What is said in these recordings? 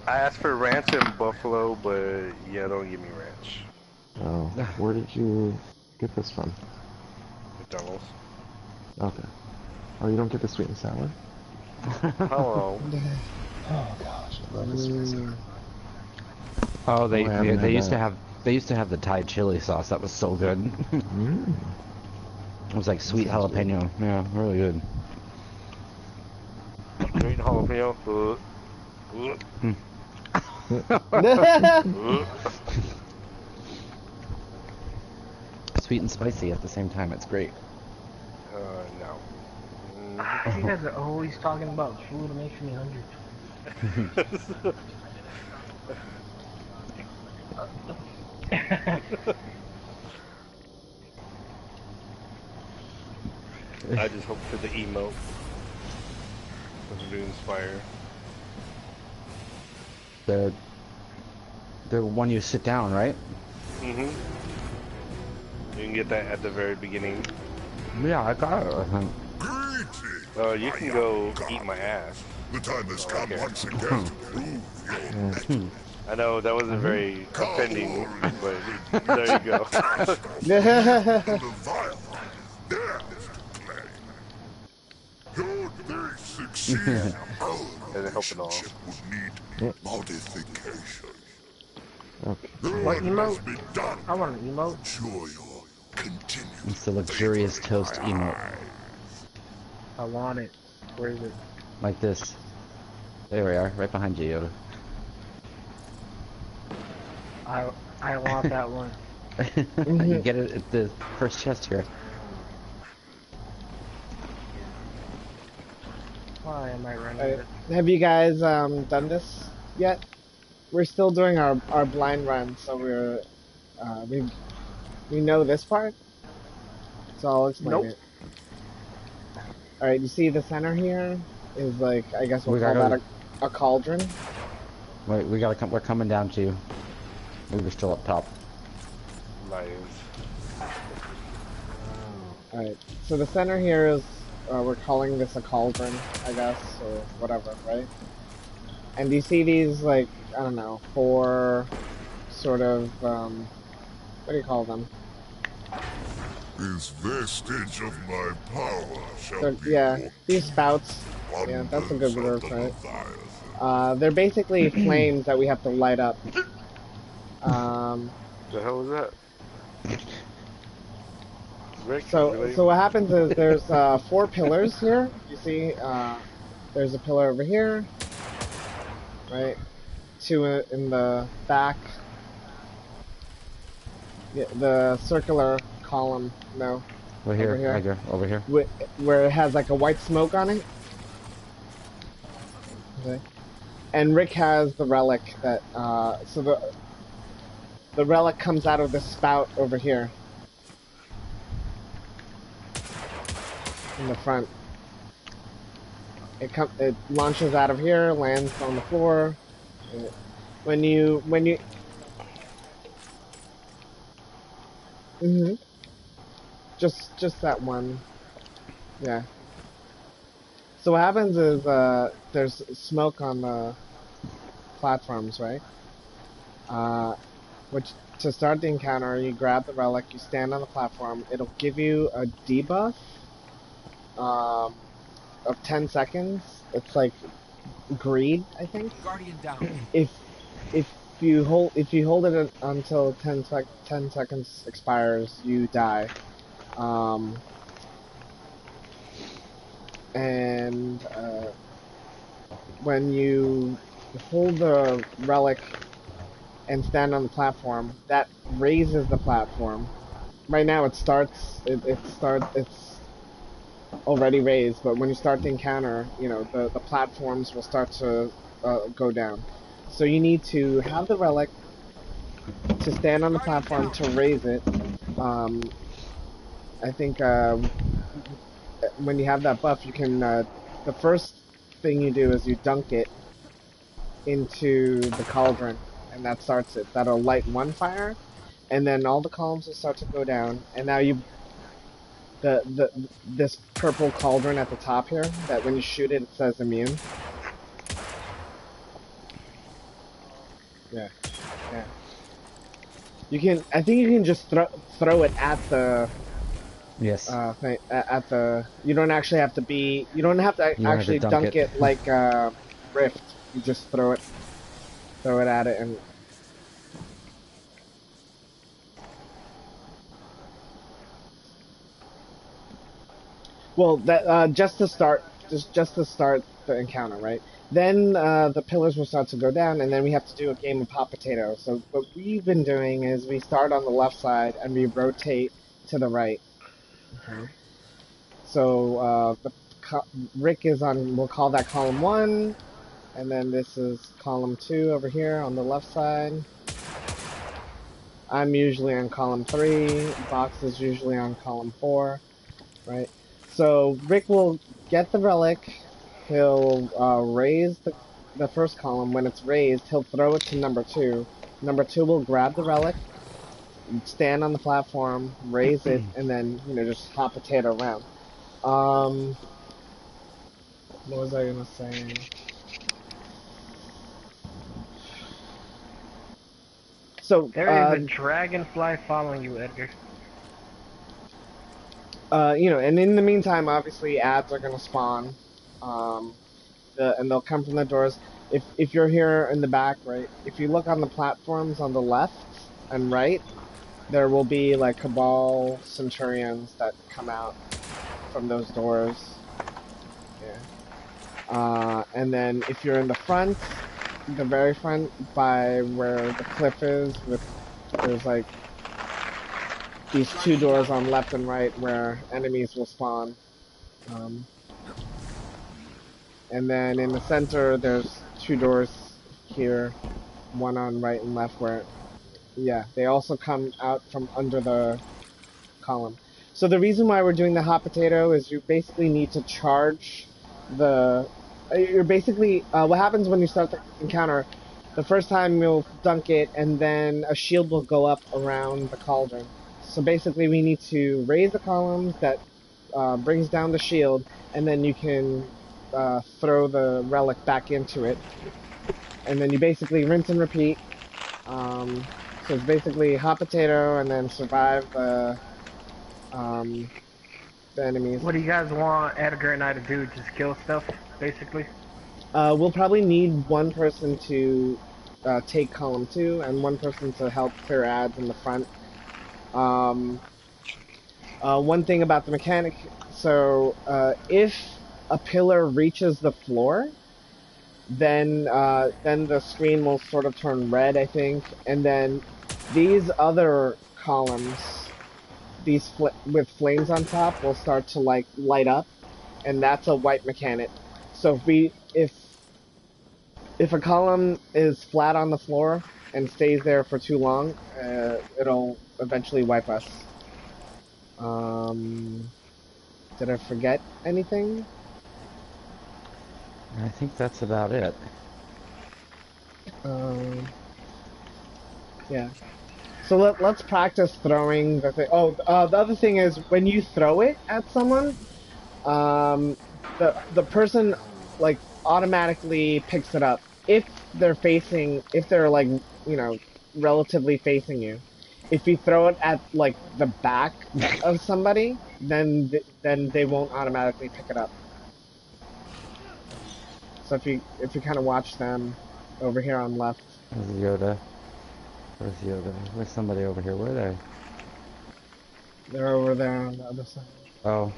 I asked for ranch and buffalo, but yeah, don't give me ranch. Oh, where did you get this from? McDonald's. Okay. Oh, you don't get the sweet and sour? Hello. Oh gosh, I love the sweet and sour. Oh, Oh, I haven't had that. they used to have the Thai chili sauce. That was so good. Mmm. It was like sweet jalapeno. Good. Yeah, really good. Green jalapeno. Sweet and spicy at the same time. It's great. No. You guys are always talking about food. It makes me hungry. I just hope for the emote to inspire. The one you sit down, right? You can get that at the very beginning. Yeah, I got it. I think. You can go eat my ass. The time has come once again to prove your I know that wasn't very offending, but there you go. Doesn't help at all. Modification. Okay. What emote? I want an emote. It's the luxurious toast emote. I want it. Where is it? Like this. There we are, right behind you, Yoda. I want that one. You get it at the first chest here. Why am I running it? Have you guys done this yet? We're still doing our blind run, so we know this part. So I'll explain it. All right, you see the center here is like, I guess we'll call that a cauldron. Wait, we're coming down to you. We were still up top. Lions. Alright, so the center here is, we're calling this a cauldron, I guess, or whatever, right? And you see these, like, I don't know, 4 sort of, what do you call them? This vestige of my power shall be yeah, these spouts. Yeah, that's a good word for it. They're basically flames that we have to light up. The hell is that? Rick, so what happens is there's 4 pillars here. You see, there's a pillar over here, right? 2 in the back. Yeah, the circular column, no. Over here, right here, over here. Where it has like a white smoke on it. Okay. And Rick has the relic that, so the relic comes out of the spout over here. In the front. It launches out of here, lands on the floor. When you just that one. Yeah. So what happens is there's smoke on the platforms, right? Which to start the encounter, you grab the relic, you stand on the platform. It'll give you a debuff of 10 seconds. It's like greed, I think. Guardian down. If you hold it until 10 seconds expires, you die. When you hold the relic and stand on the platform, that raises the platform. Right now it's already raised, but when you start the encounter, you know, the platforms will start to go down. So you need to have the relic to stand on the platform to raise it. I think when you have that buff, you can, the first thing you do is you dunk it into the cauldron, and that starts it. That'll light one fire, and then all the columns will start to go down, and now this purple cauldron at the top here, that when you shoot it, it says immune. Yeah, yeah. You can. I think you can just throw it at the Yes. thing, at the. You don't actually have to be. You don't have to You don't have to actually dunk dunk it. it like Rift. You just throw it at it, and well, that just to start the encounter, right? Then the pillars will start to go down, and then we have to do a game of hot potato. So what we've been doing is we start on the left side and we rotate to the right. Okay. So Rick is on. We'll call that column 1, and then this is column 2 over here on the left side. I'm usually on column 3. Box is usually on column 4, right? So Rick will get the relic. He'll raise the first column. When it's raised, he'll throw it to number 2. Number 2 will grab the relic, stand on the platform, raise it, and then just hot potato around. What was I gonna say? So There is a dragonfly following you, Edgar. and in the meantime, obviously, ads are gonna spawn, and they'll come from the doors. If you're here in the back, right? If you look on the platforms on the left and right, there will be like Cabal Centurions that come out from those doors. Yeah. And then if you're in the front, the very front by where the cliff is, there's like these 2 doors on left and right where enemies will spawn. And then in the center, there's 2 doors here, one on right and left where, yeah, they also come out from under the column. So the reason why we're doing the hot potato is you basically need to charge you're basically, what happens when you start the encounter, the first time you'll dunk it and then a shield will go up around the cauldron. So basically we need to raise the columns that brings down the shield, and then you can throw the relic back into it. And then you basically rinse and repeat. So it's basically hot potato and then survive the enemies. What do you guys want Edgar and I to do? Just kill stuff, basically? We'll probably need one person to take column 2 and one person to help clear ads in the front. One thing about the mechanic, so if a pillar reaches the floor, then the screen will sort of turn red, I think, and then these other columns, these with flames on top, will start to like light up, and that's a wipe mechanic. So if a column is flat on the floor and stays there for too long, it'll eventually wipe us. Did I forget anything? I think that's about it. Yeah. So let's practice throwing the thing. Oh, the other thing is when you throw it at someone, the person like automatically picks it up if they're like relatively facing you. If you throw it at like the back of somebody, then they won't automatically pick it up. So if you kind of watch them over here on left. There's Yoda. Where's Yoda? There's somebody over here. Where are they? They're over there on the other side. Oh.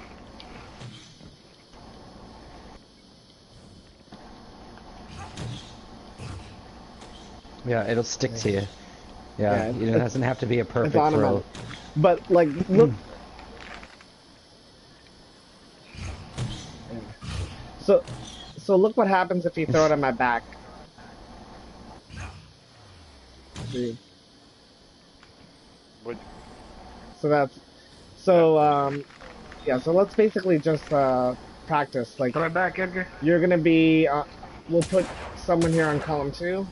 Yeah, it'll stick to you. Yeah, it doesn't have to be a perfect throw. But like, look. So look what happens if you throw it on my back. See. What? Yeah. So let's basically just practice. Like, Throw it back, Edgar. you're gonna be. We'll put someone here on column 2.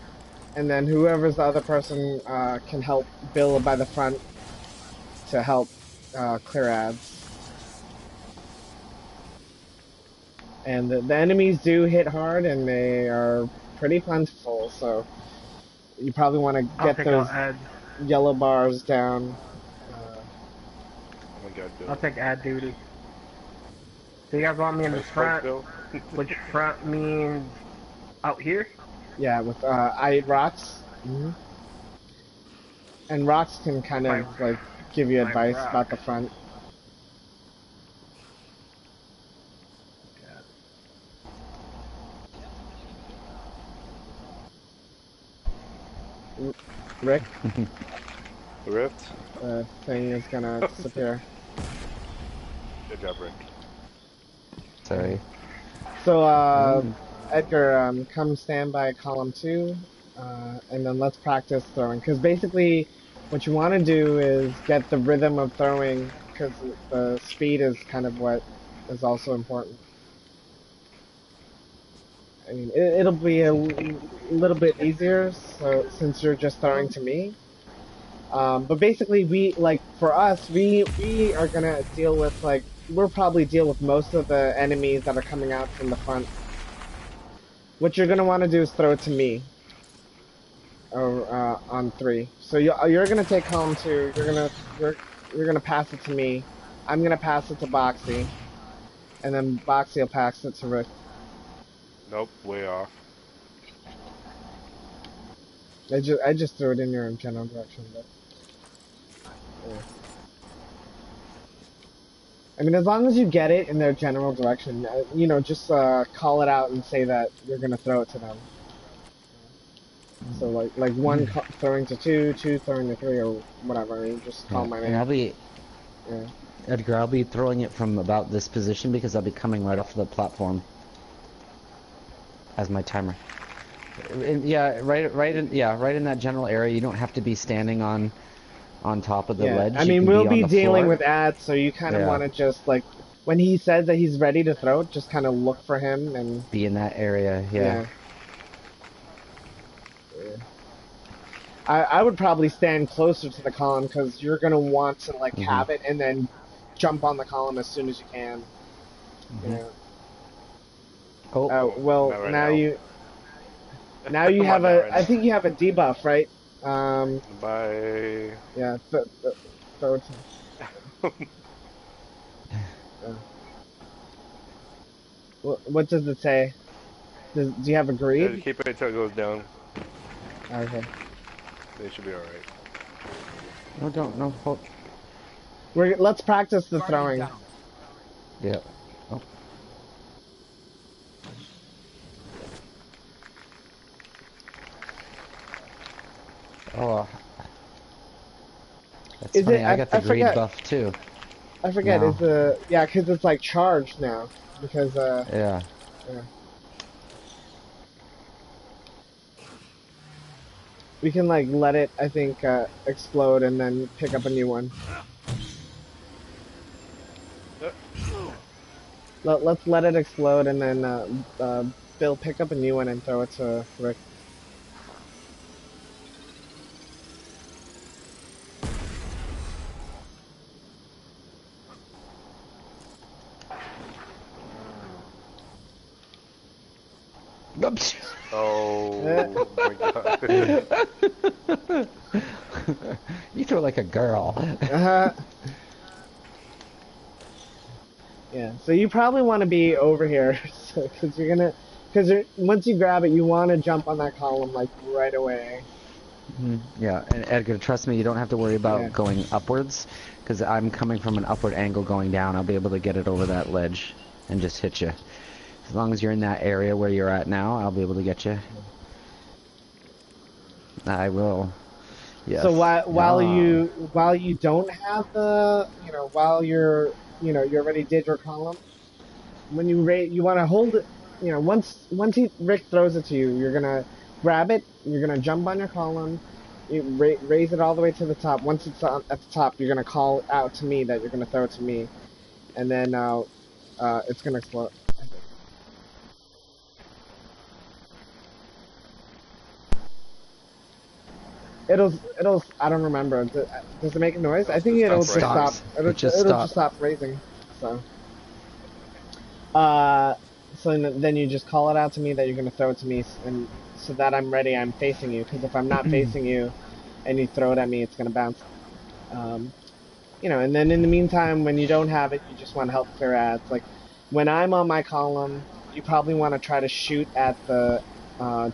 And then whoever's the other person can help Bill by the front to help clear ads. And the enemies do hit hard, and they are pretty plentiful, so You probably want to I'll get take those add. yellow bars down. Oh my god, Bill. I'll take add duty. So you guys want me in the Nice fight, front? Bill. Which front means out here? Yeah, with rocks. And rocks can kind of like give you My advice rock. about the front. Rick, The rift? the thing is gonna disappear. Good job, Rick. Sorry. So, Edgar, come stand by column 2, and then let's practice throwing. Because basically, what you want to do is get the rhythm of throwing, because the speed is kind of what is also important. I mean, it'll be a little bit easier, so since you're just throwing to me. But basically, for us, we are gonna deal with, we'll probably deal with most of the enemies that are coming out from the front. What you're gonna want to do is throw it to me, or on 3. So you're gonna take column 2. You're gonna pass it to me. I'm gonna pass it to Boxy, and then Boxy will pass it to Rick. Nope, way off. I just threw it in your general direction, but yeah. I mean, as long as you get it in their general direction, just call it out and say that you're gonna throw it to them. So like one throwing to 2, 2 throwing to 3, or whatever. You just call my name. And Yeah. Edgar, I'll be throwing it from about this position because I'll be coming right off the platform as my timer. And right in that general area. You don't have to be standing on top of the ledge. I You mean, can we'll on be the dealing floor. with ads, so you kind of want to just when he says that he's ready to throw it, just kind of look for him and be in that area. Yeah. I would probably stand closer to the column because you're gonna want to have it and then jump on the column as soon as you can. Yeah. Oh. Well, Not right now now. now you Come have on now, I think you have a debuff, right? Bye. Yeah. Throw it to What does it say? Do you have Just agreed? keep it until it goes down. Okay. They should be alright. No, hold. Let's practice the throwing. Yeah. Oh. Oh. That's Is funny. it- I I- got the I greed forget. buff too. I forget. No. Is because it's charged now because Yeah. yeah. We can let it, I think, explode and then pick up a new one. Let's let it explode and then Bill pick up a new one and throw it to Rick. Oops. Oh my god. You throw like a girl. Yeah. So you probably want to be over here, because once you grab it, you want to jump on that column right away. Yeah, and Edgar, trust me, you don't have to worry about going upwards, because I'm coming from an upward angle going down. I'll be able to get it over that ledge and just hit you. As long as you're in that area where you're at now, I'll be able to get you. I will. Yes. So while you don't have the while you already did your column, when you want to hold it, once Rick throws it to you, you're gonna grab it, you're gonna jump on your column, you raise it all the way to the top. Once it's at the top, you're gonna call out to me that you're gonna throw it to me, and then it's gonna explode. It'll I don't remember. Does it make a noise? I think it'll just stop. It'll just stop raising. So so then you just call it out to me that you're gonna throw it to me, and so that I'm ready, I'm facing you. Because if I'm not facing you, and you throw it at me, it's gonna bounce. You know, and then in the meantime, when you don't have it, you just want to help clear ads. Like, when I'm on my column, you probably want to try to shoot at the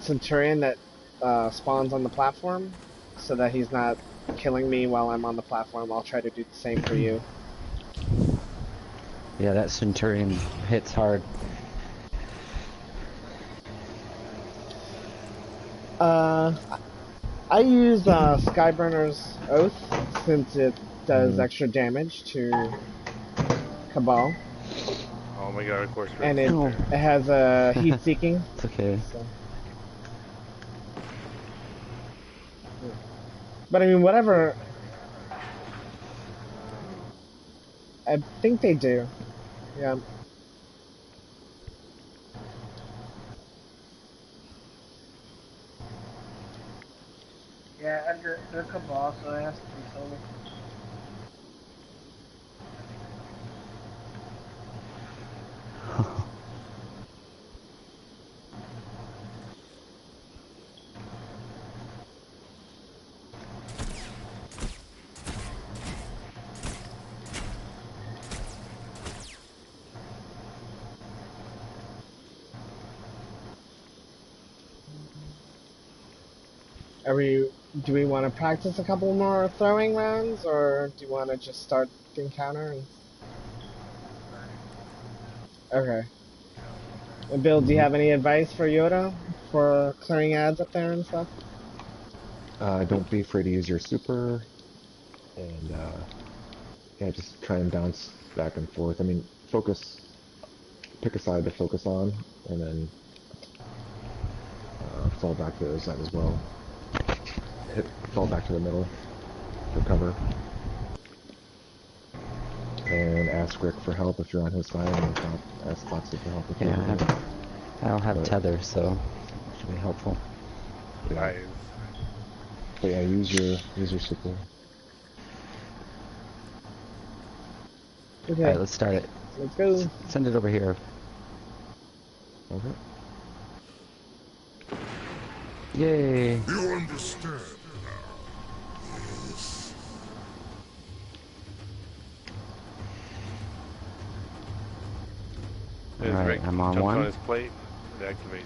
Centurion that spawns on the platform, so that he's not killing me while I'm on the platform. I'll try to do the same for you. Yeah, that Centurion hits hard. I use Skyburner's Oath since it does extra damage to Cabal, Oh my god, of course. and it has a heat seeking. It's okay. So. But I mean, whatever. I think they do. Yeah. Yeah, they're Cabal, so it has to be solo. Do we want to practice a couple more throwing rounds, or do you want to just start the encounter? Okay. And Bill, do you have any advice for Yoda for clearing ads up there and stuff? Don't be afraid to use your super, and yeah, just try and bounce back and forth. I mean, pick a side to focus on, and then fall back to the other side as well. Fall back to the middle for cover, and ask Rick for help if you're on his side, and if not, ask Foxy for help if you're on his. I don't have tether, so it should be helpful. Nice. But yeah, use your super. Okay. Alright, let's start it. Let's go. Send it over here. Okay. Yay! You understand now. Yes. Alright, Rick I'm on jumps one. on his plate, it activates.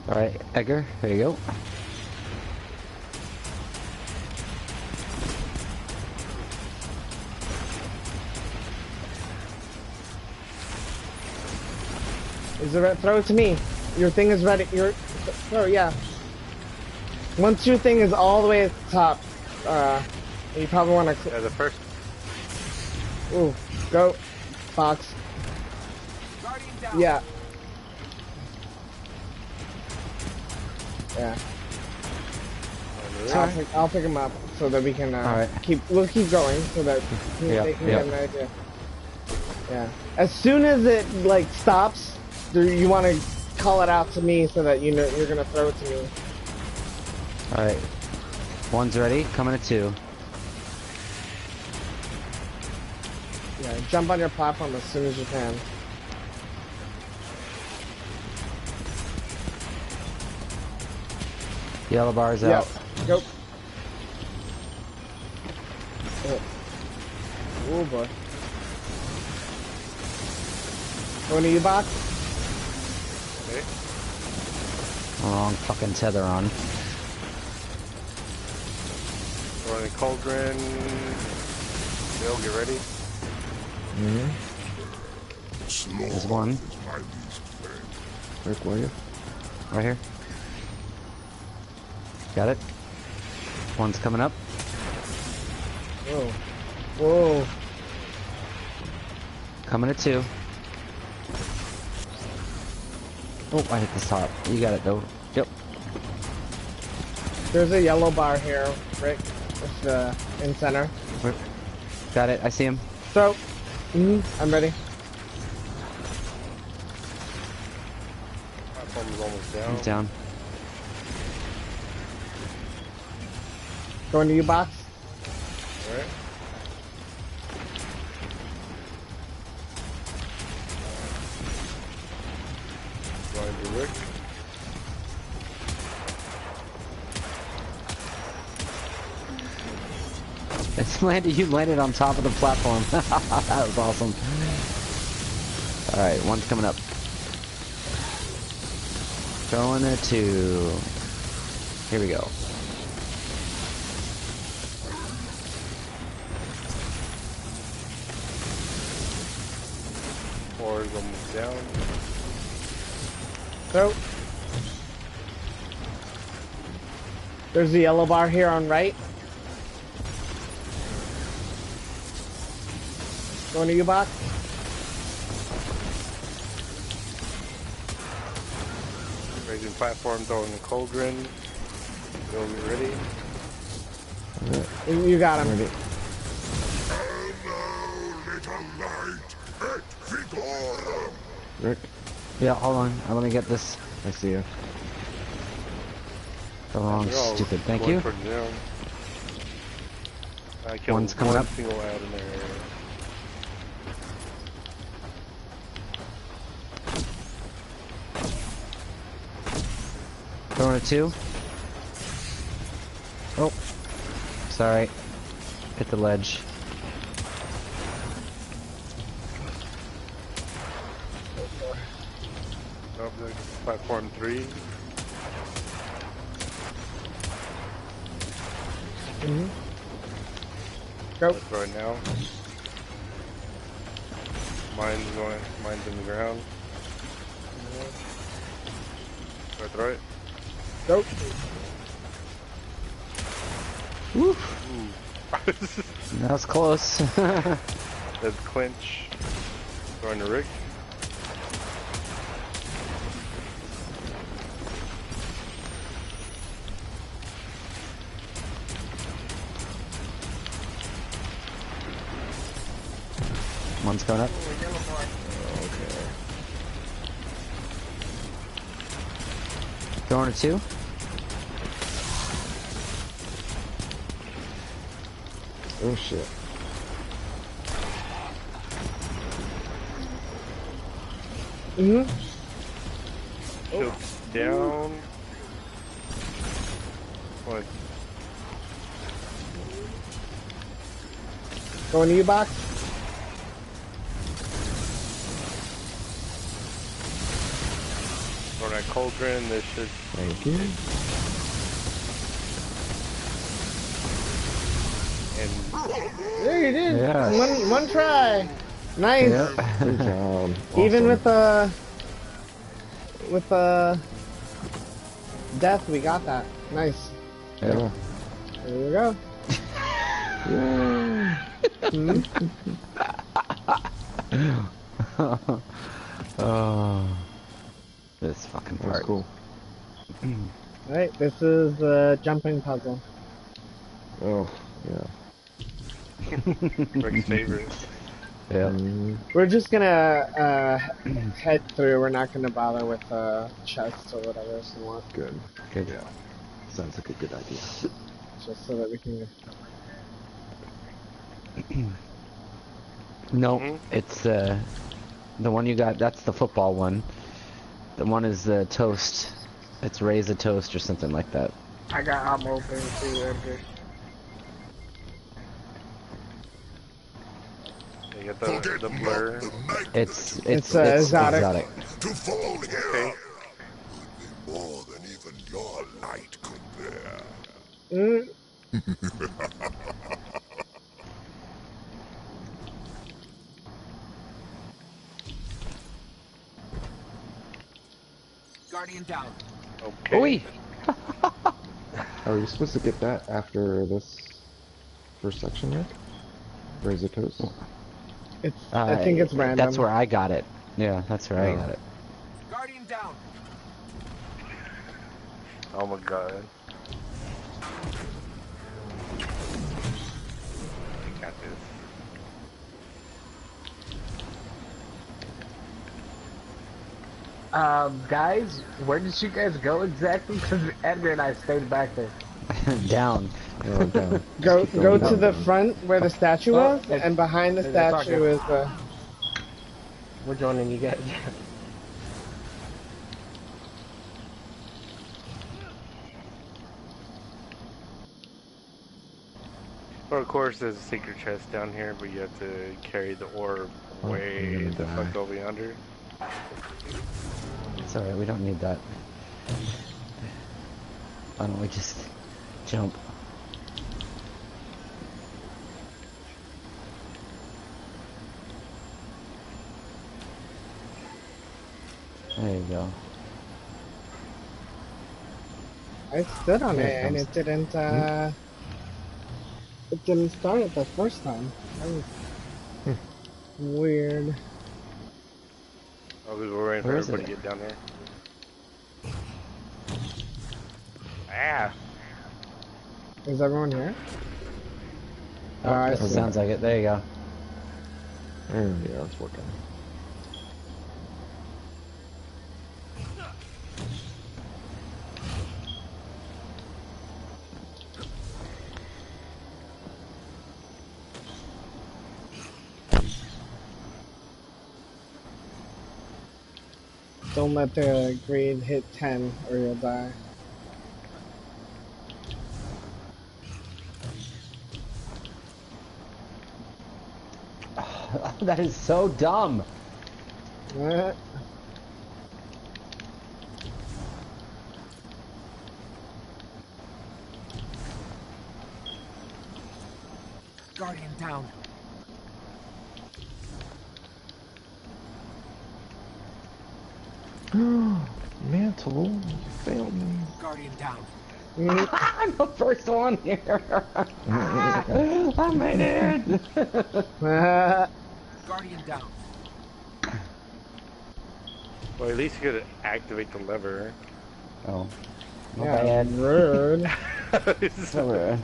Alright, Edgar, here you go. Is it throw it to me? Your thing is ready. Oh yeah. Once your thing is all the way at the top, you probably want to. Yeah, the first. Ooh, go, Fox. Yeah. Yeah. I'll pick him up so that we can we'll keep going so that they can get an idea. Yeah. As soon as it like stops, you want to call it out to me so that you know you're gonna throw it to me. All right. One's ready. Coming at two. Yeah. Jump on your platform as soon as you can. Yellow bar's out. Go. Oh boy. Going to you, box? Okay. Wrong fucking tether on. Running cauldron. Bill, get ready. There's one. Rick, where are you? Right here. Got it. One's coming up. Whoa. Whoa. Coming at two. Oh, I hit the top. You got it though. Yep. There's a yellow bar here, Rick. It's in center. Got it. I see him. So, I'm ready. Platform's almost down. He's down. Going to you, box? Alright. Going to Rick. It's landed. You landed on top of the platform. That was awesome. All right, one's coming up. Throwing a 2. Here we go. Four is almost down. So, there's the yellow bar here on right. Going to you, box. Raising platform, throwing the cauldron. You'll be ready. You got him. Ready. Rick, Yeah, hold on. Let me get this. I see you. The wrong They're all stupid. Thank going you. for down. I killed One's coming one up. single out in there. Throwing a 2. Oh, sorry. Hit the ledge. Up there, platform 3. Go. Let's throw it now. Mine's in the ground. Should I throw it? Go. Woo. Ooh. That was close. That's clinch. Throwing to Rick. One's coming up. Throwing a 2. Oh shit. Shield down. What? Going to you, box. Throwing that cauldron. This should. Thank you. And There you did. Yes. One try. Nice. Yep. Good job. Even Awesome. with death, we got that. Nice. Yeah. There you go. Oh, this fucking That was part. cool. Alright, this is the jumping puzzle. Oh, yeah. Rick's favorite. Yeah. We're just gonna head through. We're not gonna bother with chests or whatever if you want. Good. Good. Yeah. Sounds like a good idea. Just so that we can. No, Mhm. it's the one you got. That's the football one. The one is the toast. It's raise a toast or something like that. I got ammo open too, Edgar. You got the blur. It's exotic. To fall here Okay. will be more than even your light could bear. Guardian down. Okay. Oi! Are you supposed to get that after this first section, Rick? Raise a toast? It's. I think it's random. That's where I got it. Yeah, that's where I Oh. got it. Guardian down. Oh my god. I got this. Guys, where did you guys go exactly? Because Edgar and I stayed back there. Down. Oh, down. Go Keep going to the down. front where the statue Oh, was, it's- and behind the it's statue okay. is the. We're joining you guys. Well, of course, there's a secret chest down here, but you have to carry the orb Oh, I'm way gonna the fuck die. over yonder. It's alright, we don't need that. Why don't we just jump? There you go. I stood on Here it it and comes. it didn't start it the first time. That was weird. Oh, we were waiting for Where is everybody it? to get down there. Ah! Is everyone here? Oh, I It see. sounds like it. There you go. There we go, it's working. Don't let the greed hit 10 or you'll die. That is so dumb. Eh, Guardian down. Mantle, you failed me. Guardian down. I'm the first one here. I made it. Guardian down. Well, at least you could activate the lever. Oh, my yeah, bad. rude. So rude.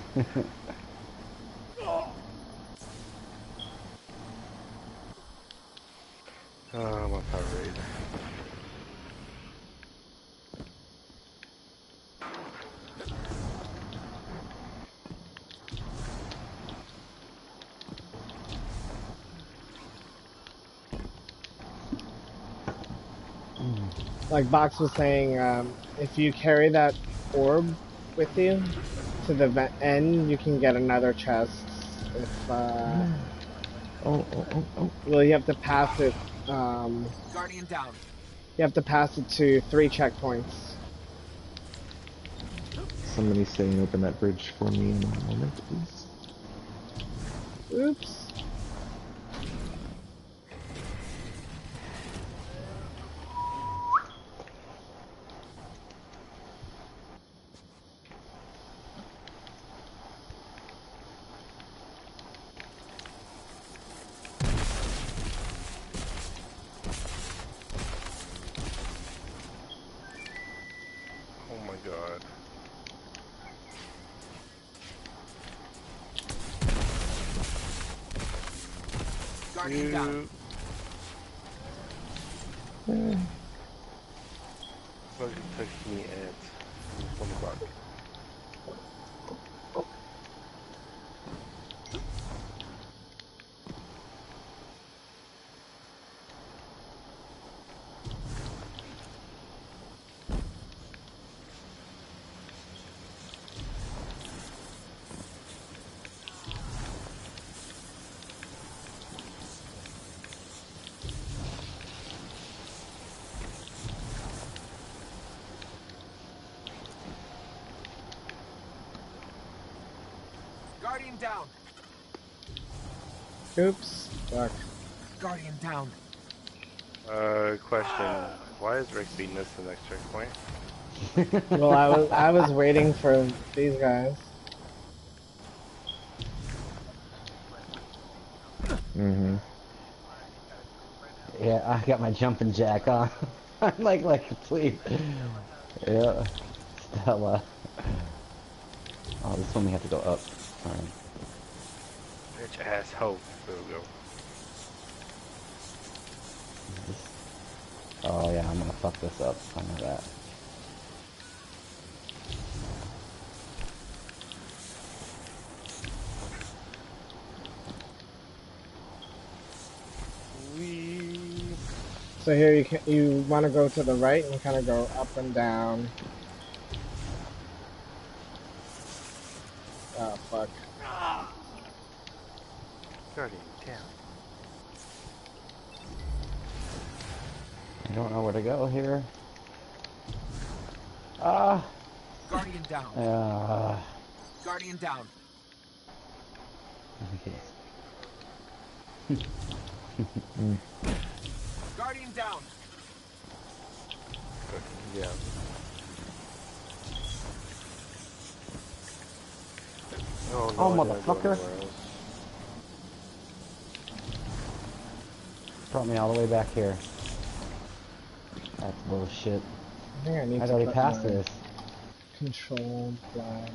Oh, my power raid. Like Box was saying, if you carry that orb with you to the end, you can get another chest. If Oh. well, you have to pass it. Guardian down. You have to pass it to 3 checkpoints. Somebody's saying open that bridge for me in a moment, please. Oops. Oh my god. Guardian down. Fucking touched me at 1 o'clock. Guardian down. Oops. Fuck. Guardian down. Question. Why is Rick beating us to the next checkpoint? Well, I was waiting for these guys. Mm-hmm. Yeah, I got my jumping jack on. I'm like, please. Yeah. Stella. Oh, this one we have to go up. Alright. Bitch ass hope. There we go. Oh yeah, I'm gonna fuck this up. I know that. So here you want to go to the right and kind of go up and down. Oh fuck. Guardian down. I don't know where to go here. Ah. Guardian down. Guardian down. Okay. Guardian down. Yeah. Oh, no, Oh, I didn't go motherfucker. anywhere else. Brought me all the way back here. That's bullshit. I think I need I'd to already put passed my this. control flag.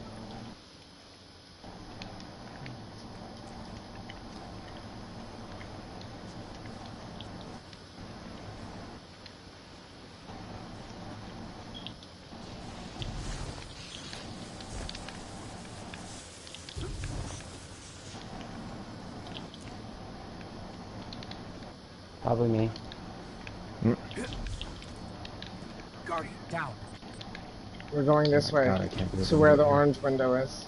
Probably me. Guardian down. We're going this way, God, I can't believe to I'm where the here. orange window is.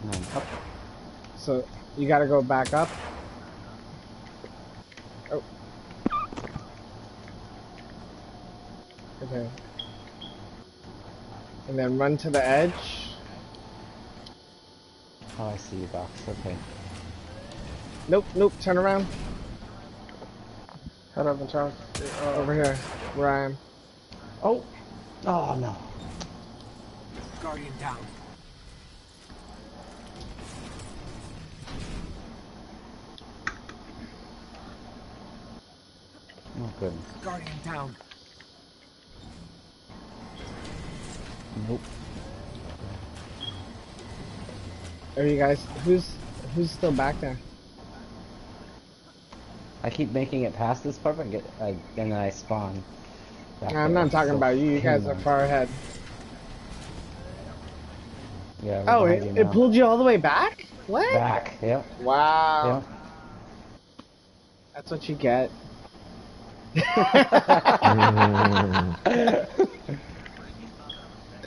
No, up. So, you gotta go back up. Oh. Okay. And then run to the edge. Oh, I see you, Box. Okay. Nope, nope, turn around. Head over, Charles. Over here, where I am. Oh! Oh, no. Guardian down. Oh, good. Guardian down. Nope. Are you guys, who's still back there? I keep making it past this part, but and then I spawn. back I'm there. not talking So about you, you guys are annoying. far ahead. Yeah, we're Oh, behind you it now. pulled you all the way back? What? Back, yep. Wow. Yep. That's what you get.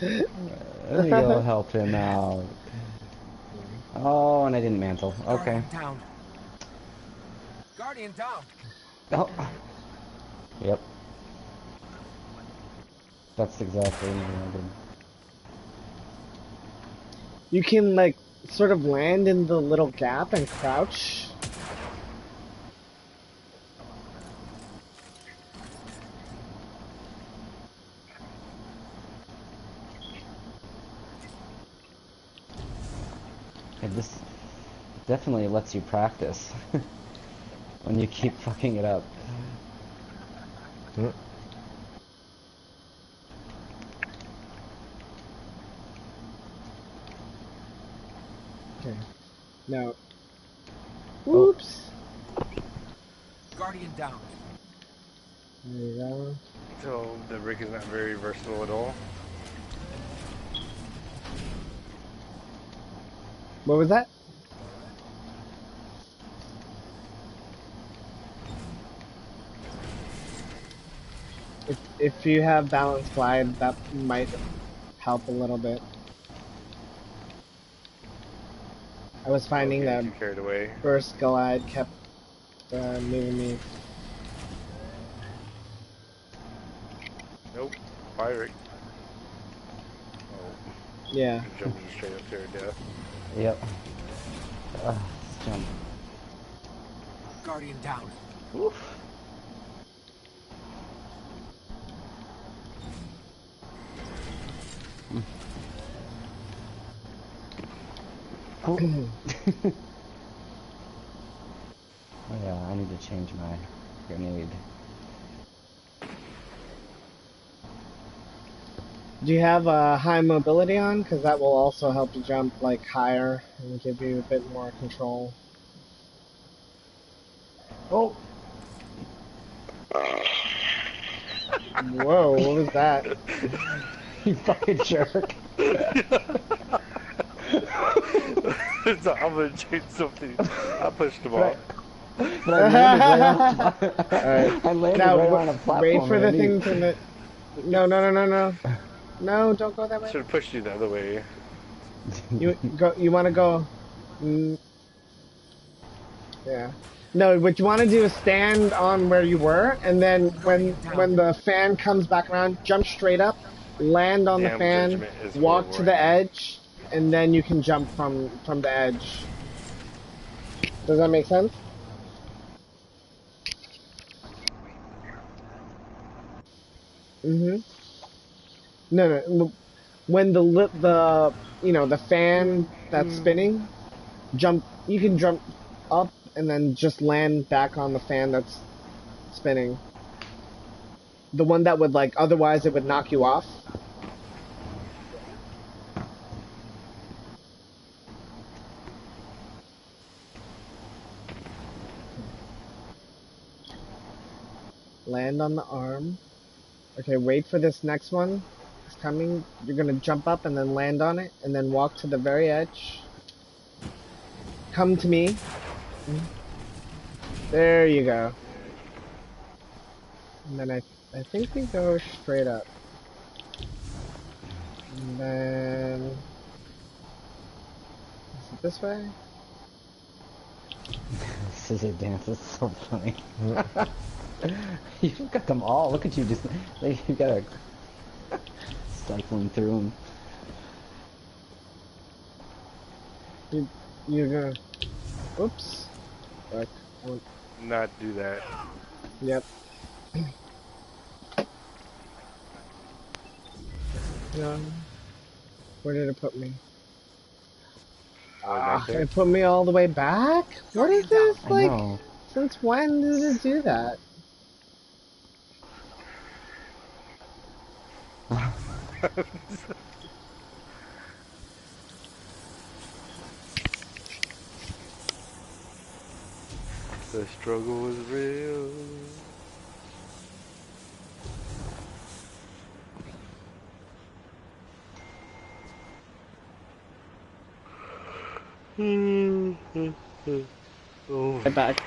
Let me go help him out. Oh, and I didn't mantle. Okay. Guardian down. Guardian down. Oh. Yep. That's exactly what I did. You can, like, sort of land in the little gap and crouch. And this definitely lets you practice when you keep fucking it up. Okay. No. Oops. Guardian down. There you go. So the rig is not very versatile at all. What was that? If you have balanced glide, that might help a little bit. I was finding Don't that get too carried away. burst glide kept moving me. Nope. Fire it. Oh, Yeah. jumping straight up there to death. Yep. Let's jump. Guardian down. Oof. Oh. Oh yeah, I need to change my grenade. Do you have high mobility on? Because that will also help you jump like higher and give you a bit more control. Oh! Whoa, what was that? You fucking jerk. So I'm gonna change something. I pushed him off. But I landed right on, Alright. I landed Now, right on a platform. wait for the underneath. thing to... No, no, no, no, no. No, don't go that way. Should have pushed you the other way. You want to go? Mm, yeah. No, what you want to do is stand on where you were, and then Guardian when down. the fan comes back around, jump straight up, land on the Damn fan, judgment is where walk to we're the at. edge, and then you can jump from the edge. Does that make sense? Mm-hmm. No, no. When the the fan that's spinning, jump. You can jump up and then just land back on the fan that's spinning. The one that would like otherwise it would knock you off. Land on the arm. Okay, wait for this next one. It's coming. You're gonna jump up and then land on it, and then walk to the very edge. Come to me. There you go. And then I think we go straight up. And then is it this way? Scissor dance is so funny. You've got them all. Look at you, just like you got a cycling through them. You're gonna. Oops. Fuck. Not do that. Yep. No. Where did it put me? Right there. It put me all the way back? What is Guardian down. this? I Like, know. since when did it do that? The struggle was real. Oh. Right back.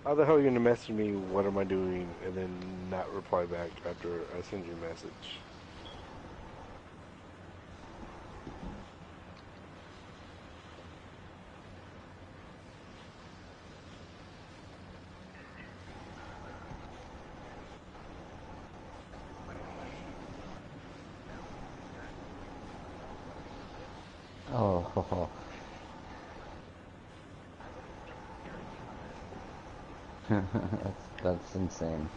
How the hell are you gonna message me, what am I doing, and then not reply back after I send you a message? Oh, ho, ho. That's insane.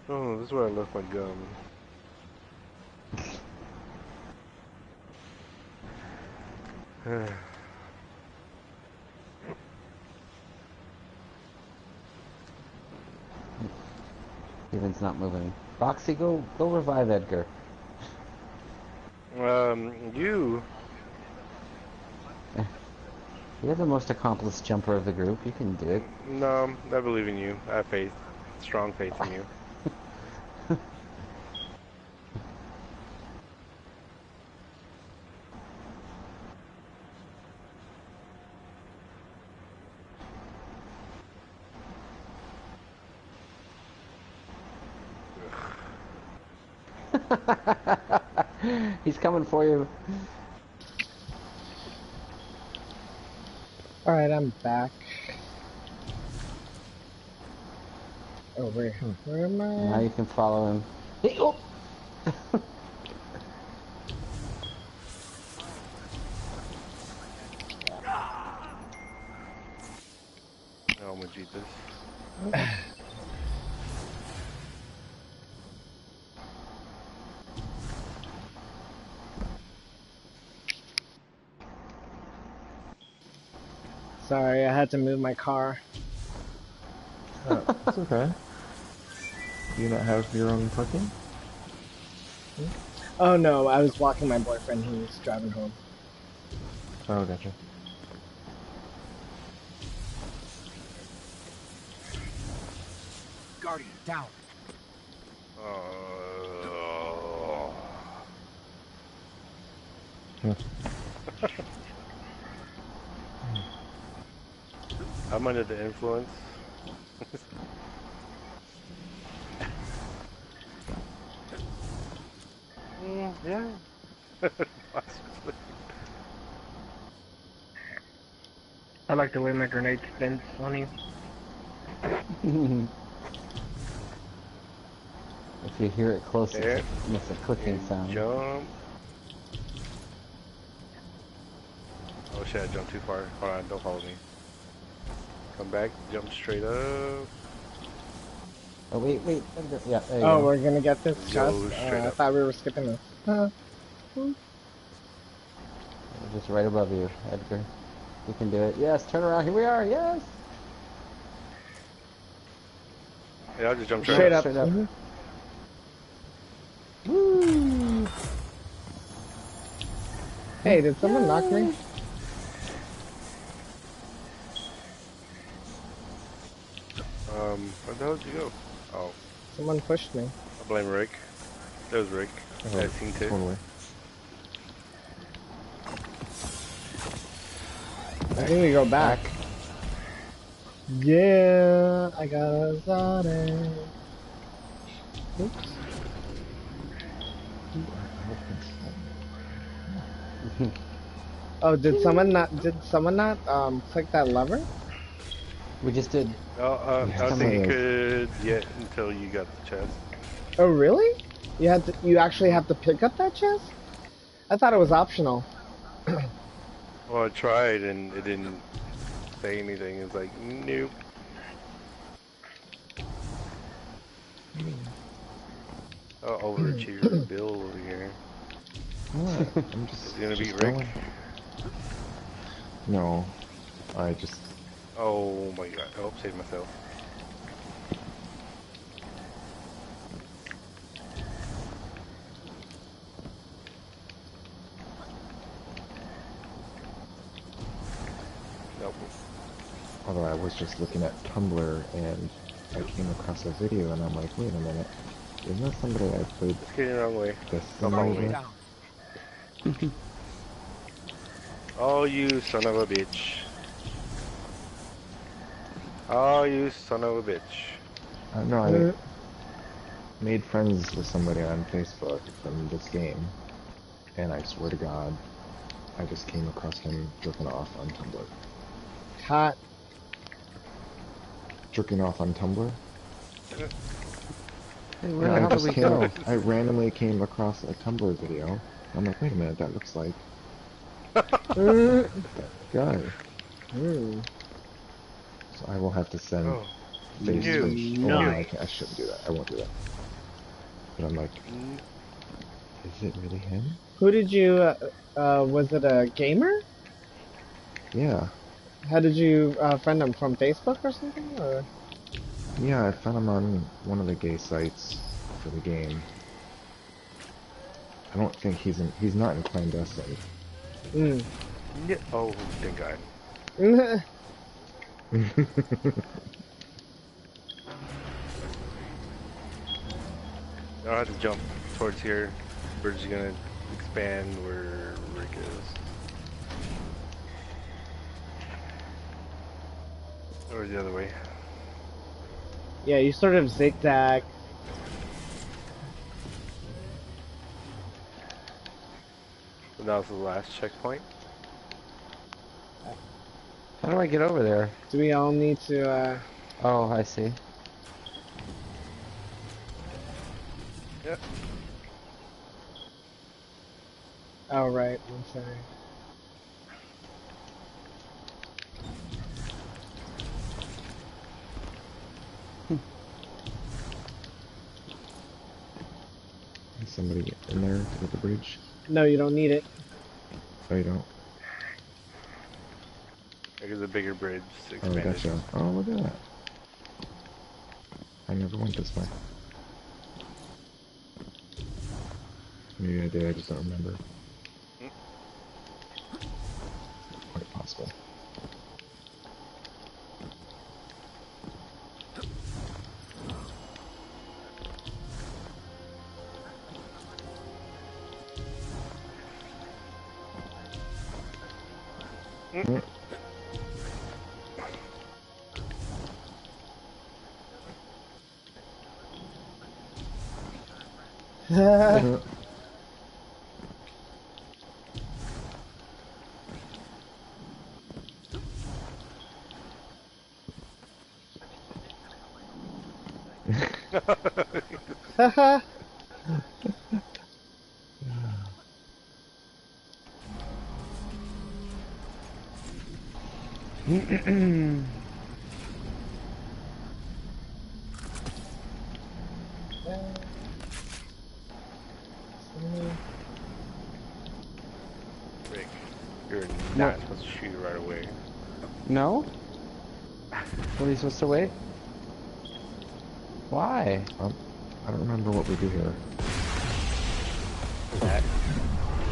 Oh, this is where I left my gum. Steven's not moving. Boxy, go revive Edgar. You. You're the most accomplished jumper of the group. You can do it. No, I believe in you. I have faith. Strong faith in you. He's coming for you. Alright, I'm back. Oh, wait. Where am Now I? you can follow him. Hey, oh! Oh my Jesus. Sorry, I had to move my car. It's okay. Do you not have your own parking? Oh no, I was walking my boyfriend. He was driving home. Oh, gotcha. Guardian down. Oh. I'm under the influence. Yeah. Possibly. I like the way my grenade spins on you. If you hear it close, There. it's a clicking And sound. jump. Oh shit, I jumped too far. Hold on, don't follow me. Come back, jump straight up. Oh, wait. Yeah, there you Oh, go. we're gonna get this Go chest? straight I up. thought we were skipping this. Just right above you, Edgar. You can do it. Yes, turn around. Here we are. Yes. Yeah, I'll just jump straight Straight up. up. Straight up. Mhm. Woo! Hey, did someone knock me? Where the hell did you go? Oh, Someone pushed me. I blame Rick. That was Rick. Oh, I seen it. totally. I think we go back. Yeah, I got a Zodiac. Oops. Oh, did someone not click that lever? We just did. I Yeah, don't think you so- could yet until you got the chest. Oh, really? You actually have to pick up that chest? I thought it was optional. Well, I tried and it didn't say anything. It's like, nope. Oh, overachiever Bill over here. What? I'm Is just, he gonna just beat Rick? going. No, I just. Oh my god. Oh, saved myself. Nope. Although I was just looking at Tumblr and I came across a video and I'm like, wait a minute, isn't that somebody I played It's getting the wrong way. this Don't follow me. with? Down. Oh, you son of a bitch. Oh, you son of a bitch. No, I made friends with somebody on Facebook from this game, and I swear to God, I just came across him jerking off on Tumblr. Hot. Jerking off on Tumblr? Hey, where And the I hell did just we came, go? I randomly came across a Tumblr video. I'm like, wait a minute, that looks like Mm. that guy. Mm. So I will have to send Oh, face you. to. Oh, no, Nice. I shouldn't do that. I won't do that. But I'm like, is it really him? Who did you? Was it a gamer? Yeah. How did you friend him from Facebook or something? Or Yeah, I found him on one of the gay sites for the game. I don't think he's not in clandestine. mm. Yeah. Oh, thank God. I'll have to jump towards here. Bridge is gonna expand where Rick is. Or the other way. Yeah, you sort of zigzag. And that was the last checkpoint. How do I get over there? Do we all need to, Oh, I see. Yep. oh, right, I'm sorry. Is somebody in there to get the bridge? No, you don't need it. Oh, you don't? There's a bigger bridge Oh, expanded. gotcha. Oh, look at that. I never went this way. Maybe I did, I just don't remember. Quite possible. Mm. Haha. Rick, you're What? not supposed to shoot it right away. No? What are you supposed to wait? Why? I don't remember what we do here. That.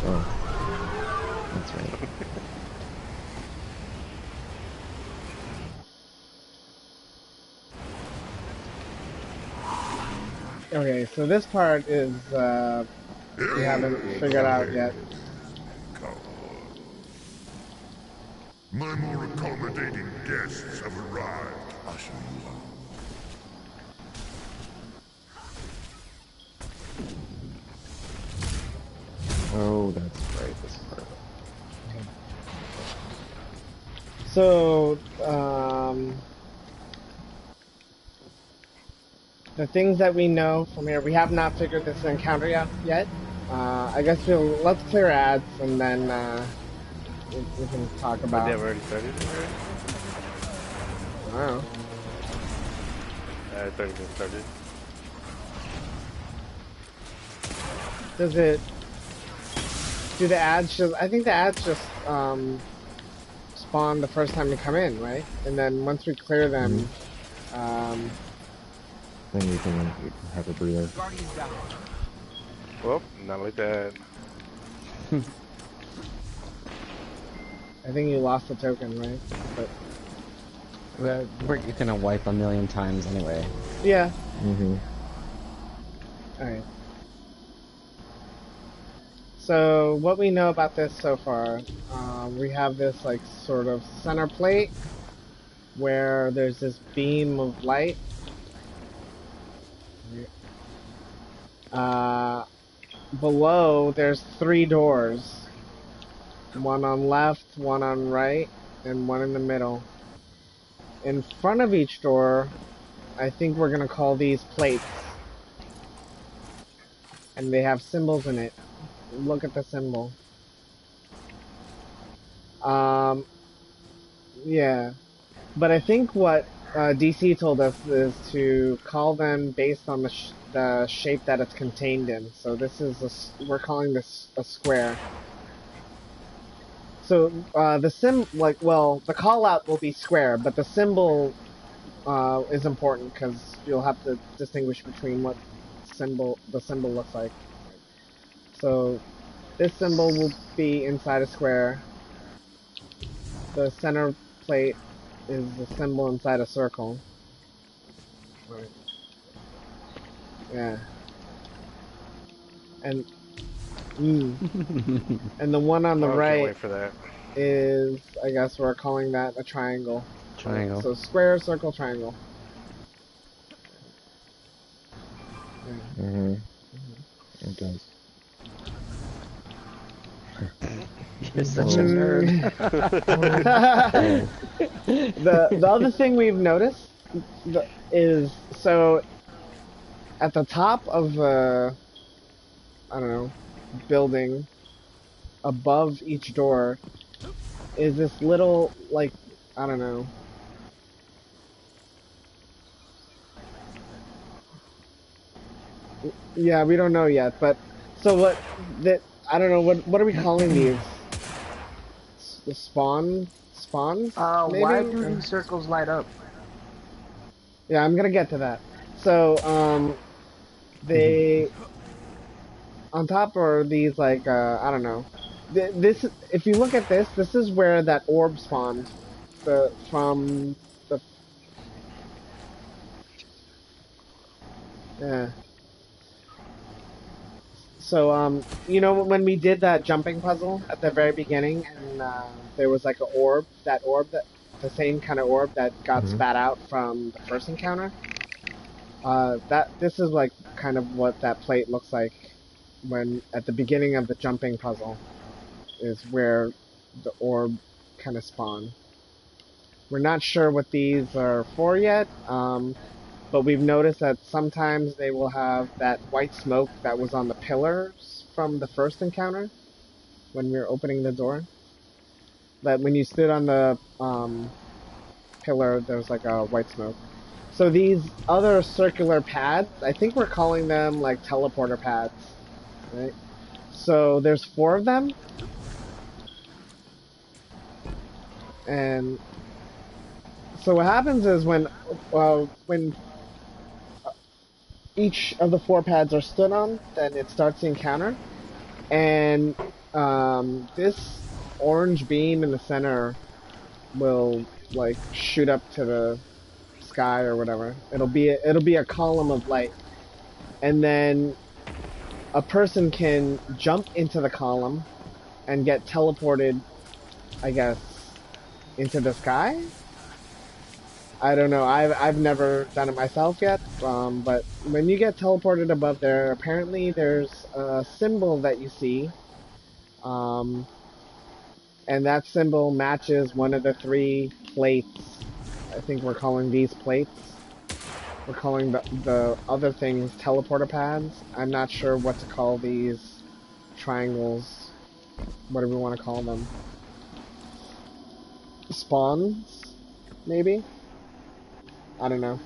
Oh. That's right. Okay, so this part is, we haven't figured out yet. My more accommodating guests have arrived. Usher you out. Oh, that's right, this part. So, the things that we know from here, we have not figured this encounter out yet. I guess let's clear ads and then, we can talk But about. they have already started already? Wow. I thought it had started. Does it? Do the ads just? I think the ads just spawn the first time you come in, right? And then once we clear them, Then you can have a breather. Guardian down. Well, not like that. I think you lost the token, right? But We're gonna wipe a million times anyway. yeah. Mm-hmm. All right. So what we know about this so far, we have this like sort of center plate where there's this beam of light. Below there's 3 doors. One on left, one on right, and one in the middle. In front of each door, I think we're gonna call these plates. And they have symbols in it. Look at the symbol. Yeah. But I think what DC told us is to call them based on the shape that it's contained in. So this is we're calling this a square. So the call out will be square, but the symbol is important because you'll have to distinguish between what the symbol looks like. So this symbol will be inside a square. The center plate is the symbol inside a circle. Right. Yeah. And and the one on the Can't right wait for that. is, I guess we're calling that a triangle. Triangle. So square, circle, triangle. Yeah. Mm-hmm. It does. You're such a nerd. The other thing we've noticed is so at the top of the I don't know building above each door is this little like I don't know. Yeah, we don't know yet, but so what that I don't know what are we calling these? The spawns Why maybe? do these circles light up? Yeah, I'm gonna get to that. So they on top are these like I don't know. This if you look at this, this is where that orb spawned. From the yeah. So you know when we did that jumping puzzle at the very beginning, and there was like an orb, that the same kind of orb that got Mhm. spat out from the first encounter. That this is like kind of what that plate looks like when at the beginning of the jumping puzzle is where the orb kind of spawned. We're not sure what these are for yet, but we've noticed that sometimes they will have that white smoke that was on the pillars from the first encounter when we were opening the door. That when you stood on the pillar, there was like a white smoke. So these other circular pads, I think we're calling them like teleporter pads, right? So there's 4 of them, and so what happens is when each of the 4 pads are stood on, then it starts the encounter, and this orange beam in the center will like shoot up to the sky or whatever. It'll be a column of light, and then a person can jump into the column and get teleported, I guess, into the sky. I don't know. I've never done it myself yet. But when you get teleported above there, apparently there's a symbol that you see, um, and that symbol matches one of the 3 plates. I think we're calling these plates. We're calling the other things teleporter pads. I'm not sure what to call these triangles. What do we want to call them? Spawns, maybe? I don't know.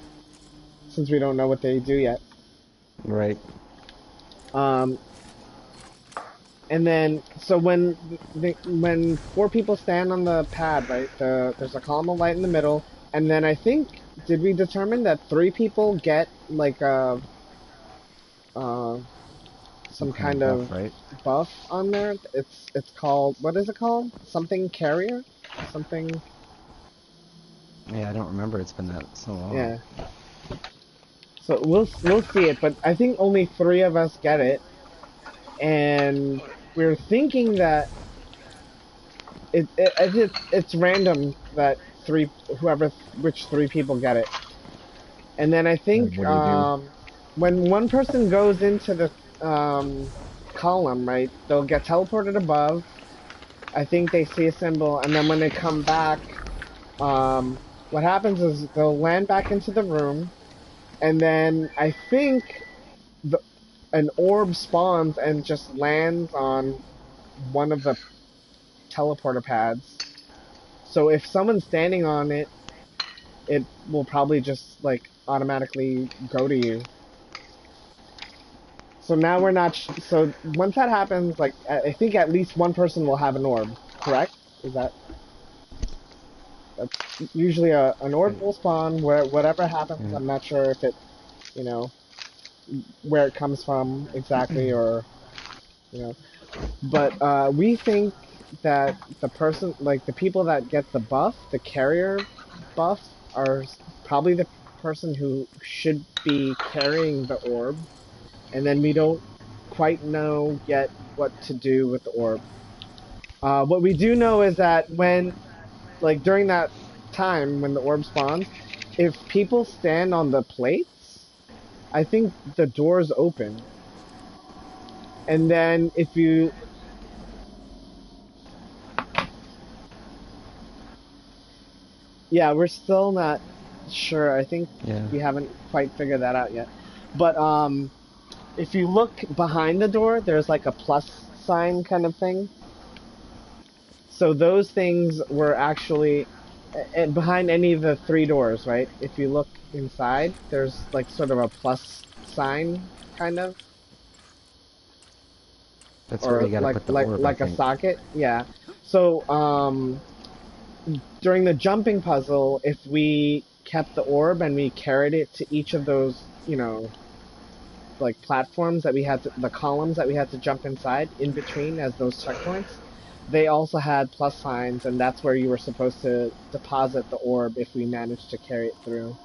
Since we don't know what they do yet. Right. Um, and then, so when 4 people stand on the pad, right, there's a column of light in the middle, and then I think, did we determine that 3 people get, like, some kind of buff, right? buff on there? It's called, what is it called? Something carrier? Something, Yeah, I don't remember. It's been that so long. yeah. So we'll see it, but I think only 3 of us get it, and we're thinking that it's random that 3 which 3 people get it, and then I think And what do you do? when one person goes into the column, right, they'll get teleported above. I think they see a symbol, and then when they come back, what happens is they'll land back into the room, and then I think an orb spawns and just lands on one of the teleporter pads. So if someone's standing on it, it will probably just like automatically go to you. So now we're not. So once that happens, like I think at least one person will have an orb. Correct? Is that's usually an orb will spawn where whatever happens. Yeah. I'm not sure if it, you know, where it comes from exactly or, you know, but we think that the person, like the people that get the buff, the carrier buff, are probably the person who should be carrying the orb, and then we don't quite know yet what to do with the orb. What we do know is that when, like during that time when the orb spawns, if people stand on the plates, I think the doors open. And then if you Yeah, we're still not sure. I think Yeah. we haven't quite figured that out yet. But if you look behind the door, there's like a plus sign kind of thing. So those things were actually behind any of the three doors, right? If you look inside, there's like sort of a plus sign, kind of, That's where or you gotta like put the orb, I a think. socket. Yeah. So during the jumping puzzle, if we kept the orb and we carried it to each of those, like platforms that we had to, the columns that we had to jump inside in between as those checkpoints, they also had plus signs, and that's where you were supposed to deposit the orb if we managed to carry it through.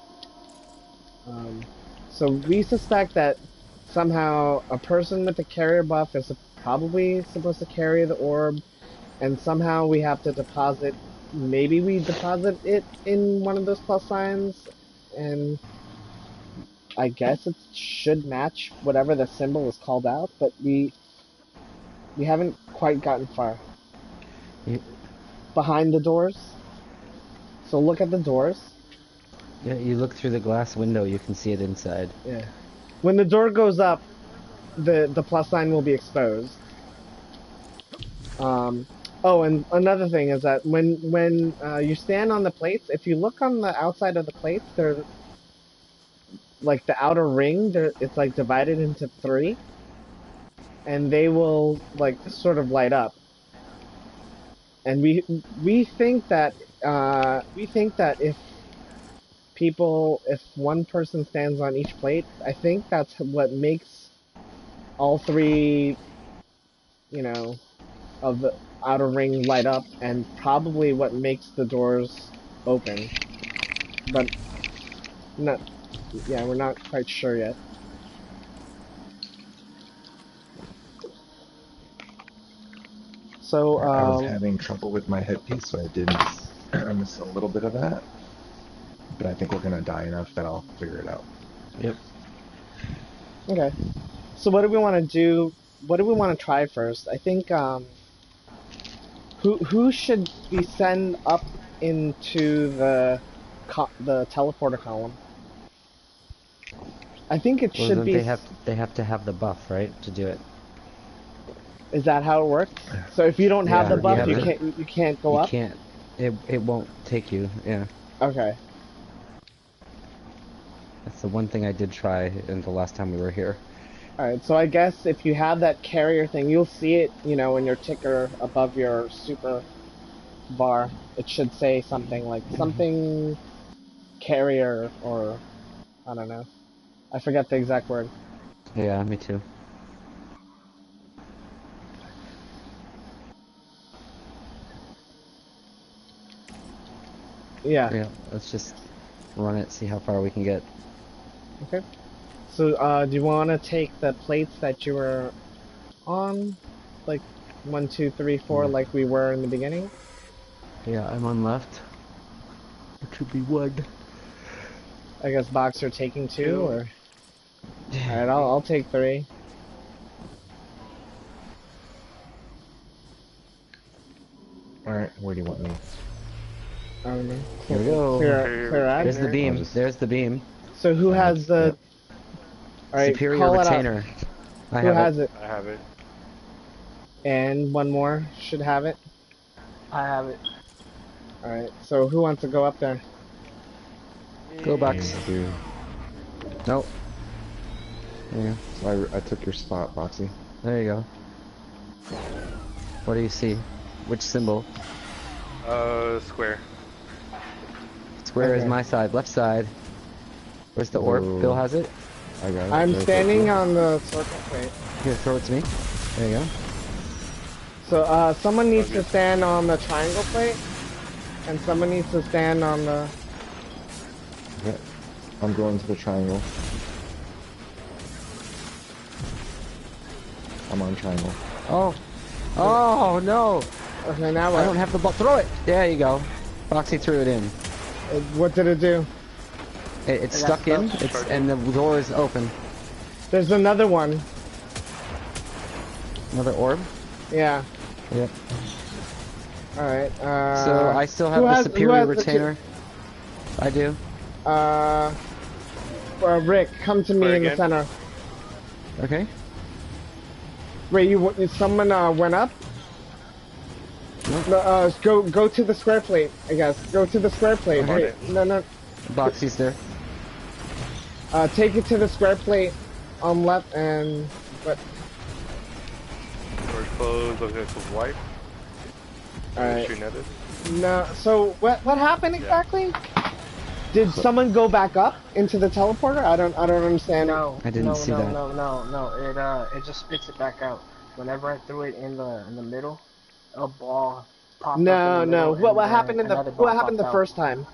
So we suspect that somehow a person with the carrier buff is probably supposed to carry the orb, and somehow we have to deposit. Maybe we deposit it in one of those plus signs, and I guess it should match whatever the symbol is called out, but we haven't quite gotten far. You, Behind the doors. So look at the doors. yeah, you look through the glass window, you can see it inside. Yeah. When the door goes up, the plus sign will be exposed. Oh, and another thing is that when you stand on the plates, if you look on the outside of the plates, they're like the outer ring. It's like divided into three, and they will like sort of light up. And we think that if one person stands on each plate, I think that's what makes all three, you know, of the outer ring light up, and probably what makes the doors open. But not, yeah, we're not quite sure yet. So, I was having trouble with my headpiece, so I did miss a little bit of that. But I think we're gonna die enough that I'll figure it out. Yep. okay. So what do we want to do? What do we want to try first? I think who should we send up into the teleporter column? I think it Well, should then be. they have to have the buff, right, to do it. Is that how it works? So if you don't have Yeah, the buff, you you have can't go You up. can't. It won't take you. Yeah. Okay. That's the one thing I did try in the last time we were here. All right. So I guess if you have that carrier thing, you'll see it, in your ticker above your super bar. It should say something like something carrier, or I don't know. I forget the exact word. Yeah, me too. Yeah. Yeah, let's just run it, see how far we can get. Okay. So do you want to take the plates that you were on, like 1, 2, 3, 4, Yeah. like we were in the beginning? Yeah, I'm on left. It should be one. I guess Boxer taking 2, Two. or all right, I'll take 3. All right, where do you want me? I don't know. Here we go. Clear out There's the here. beam. just- There's the beam. So who has the? Yep. All right, Superior call it out. retainer. I Who have has it. it? I have it. And one more should have it. I have it. All right. So who wants to go up there? Go Bucks. I do. Nope. There you go. So I took your spot, Boxy. There you go. What do you see? Which symbol? Square. Square is Okay. my side. Left side. Where's the orb? Ooh. Bill has it. I got it. I'm There's standing it. on the circle plate. Here, throw it to me. There you go. So someone needs to stand on the triangle plate, and someone needs to stand on the. Okay. I'm going to the triangle. I'm on triangle. Oh. Oh no! Okay, now I what? don't have the ball. Throw it. There you go. Foxy threw it in. What did it do? It's stuck in. And the door is open. There's another one. Another orb. Yeah. Yep. All right. So I still have who the has- superior who has the retainer. I do. Rick, come to me Where in the again? center. Okay. Wait, someone went up? No, go to the square plate, I guess. Go to the square plate. Okay. Wait, no. Boxy's there. Take it to the square plate on left and... But, Doors closed, looking at the white. alright. Shooting at it. No, so what happened exactly? Did someone go back up into the teleporter? I don't understand. No, I didn't see that. No. It just spits it back out. Whenever I threw it in the middle, a ball popped up in the No. middle. What happened in the what happened the first time?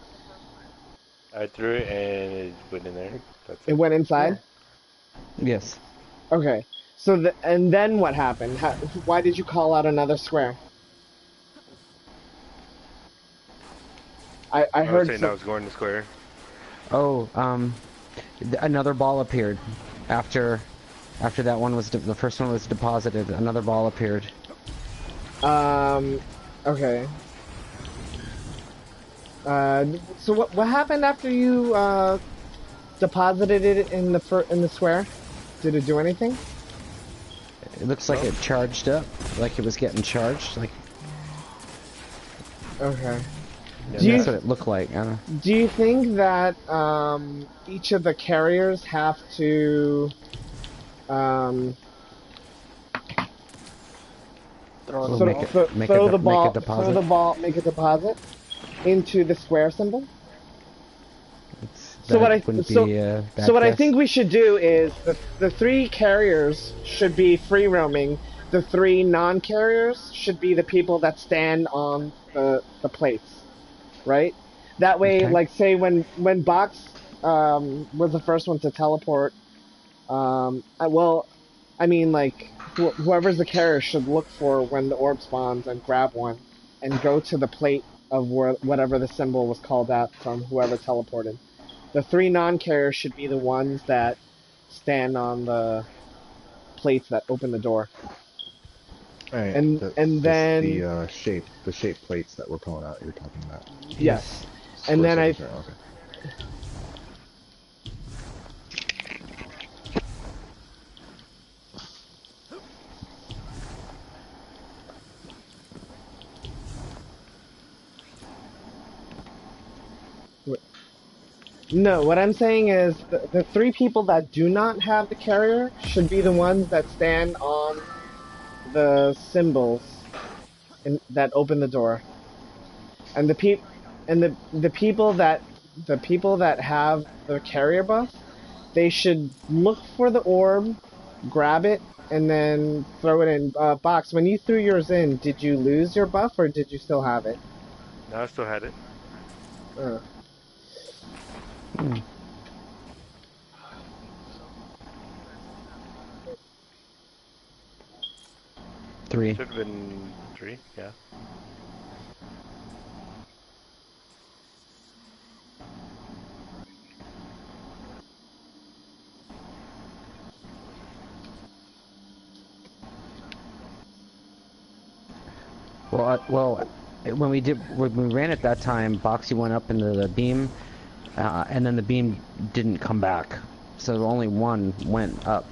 I threw it and it went in there. That's It went inside. Yes. Okay. So and then what happened? Why did you call out another square? I I was heard. saying I was going to square. Oh, another ball appeared after that one was the first one was deposited. Another ball appeared. Okay. So what happened after you deposited it in the square? Did it do anything? It looks like it charged up, like it was getting charged. Like Okay. that's what it looked like. I don't know. Do you think that each of the carriers have to We'll sort make of it- make throw a the de- ball, make a deposit. throw the ball, make a deposit into the square symbol? So what I think we should do is the 3 carriers should be free roaming. The 3 non-carriers should be the people that stand on the plates, right? That way, Okay. like say when Box was the first one to teleport. I mean like whoever's the carrier should look for when the orb spawns and grab one, and go to the plate of whatever the symbol was called out from whoever teleported. The 3 non-carriers should be the ones that stand on the plates that open the door. Alright, And then the shape plates that we're calling out. You're talking about. yes, Square and then circles, right, okay. no. What I'm saying is the 3 people that do not have the carrier should be the ones that stand on the symbols that open the door, and the people that have the carrier buff, they should look for the orb, grab it, and then throw it in. Box, when you threw yours in, did you lose your buff or did you still have it? No, I still had it. Three. Should have been 3, yeah. Well, when we ran at that time, Boxy went up into the beam, and then the beam didn't come back, so only one went up.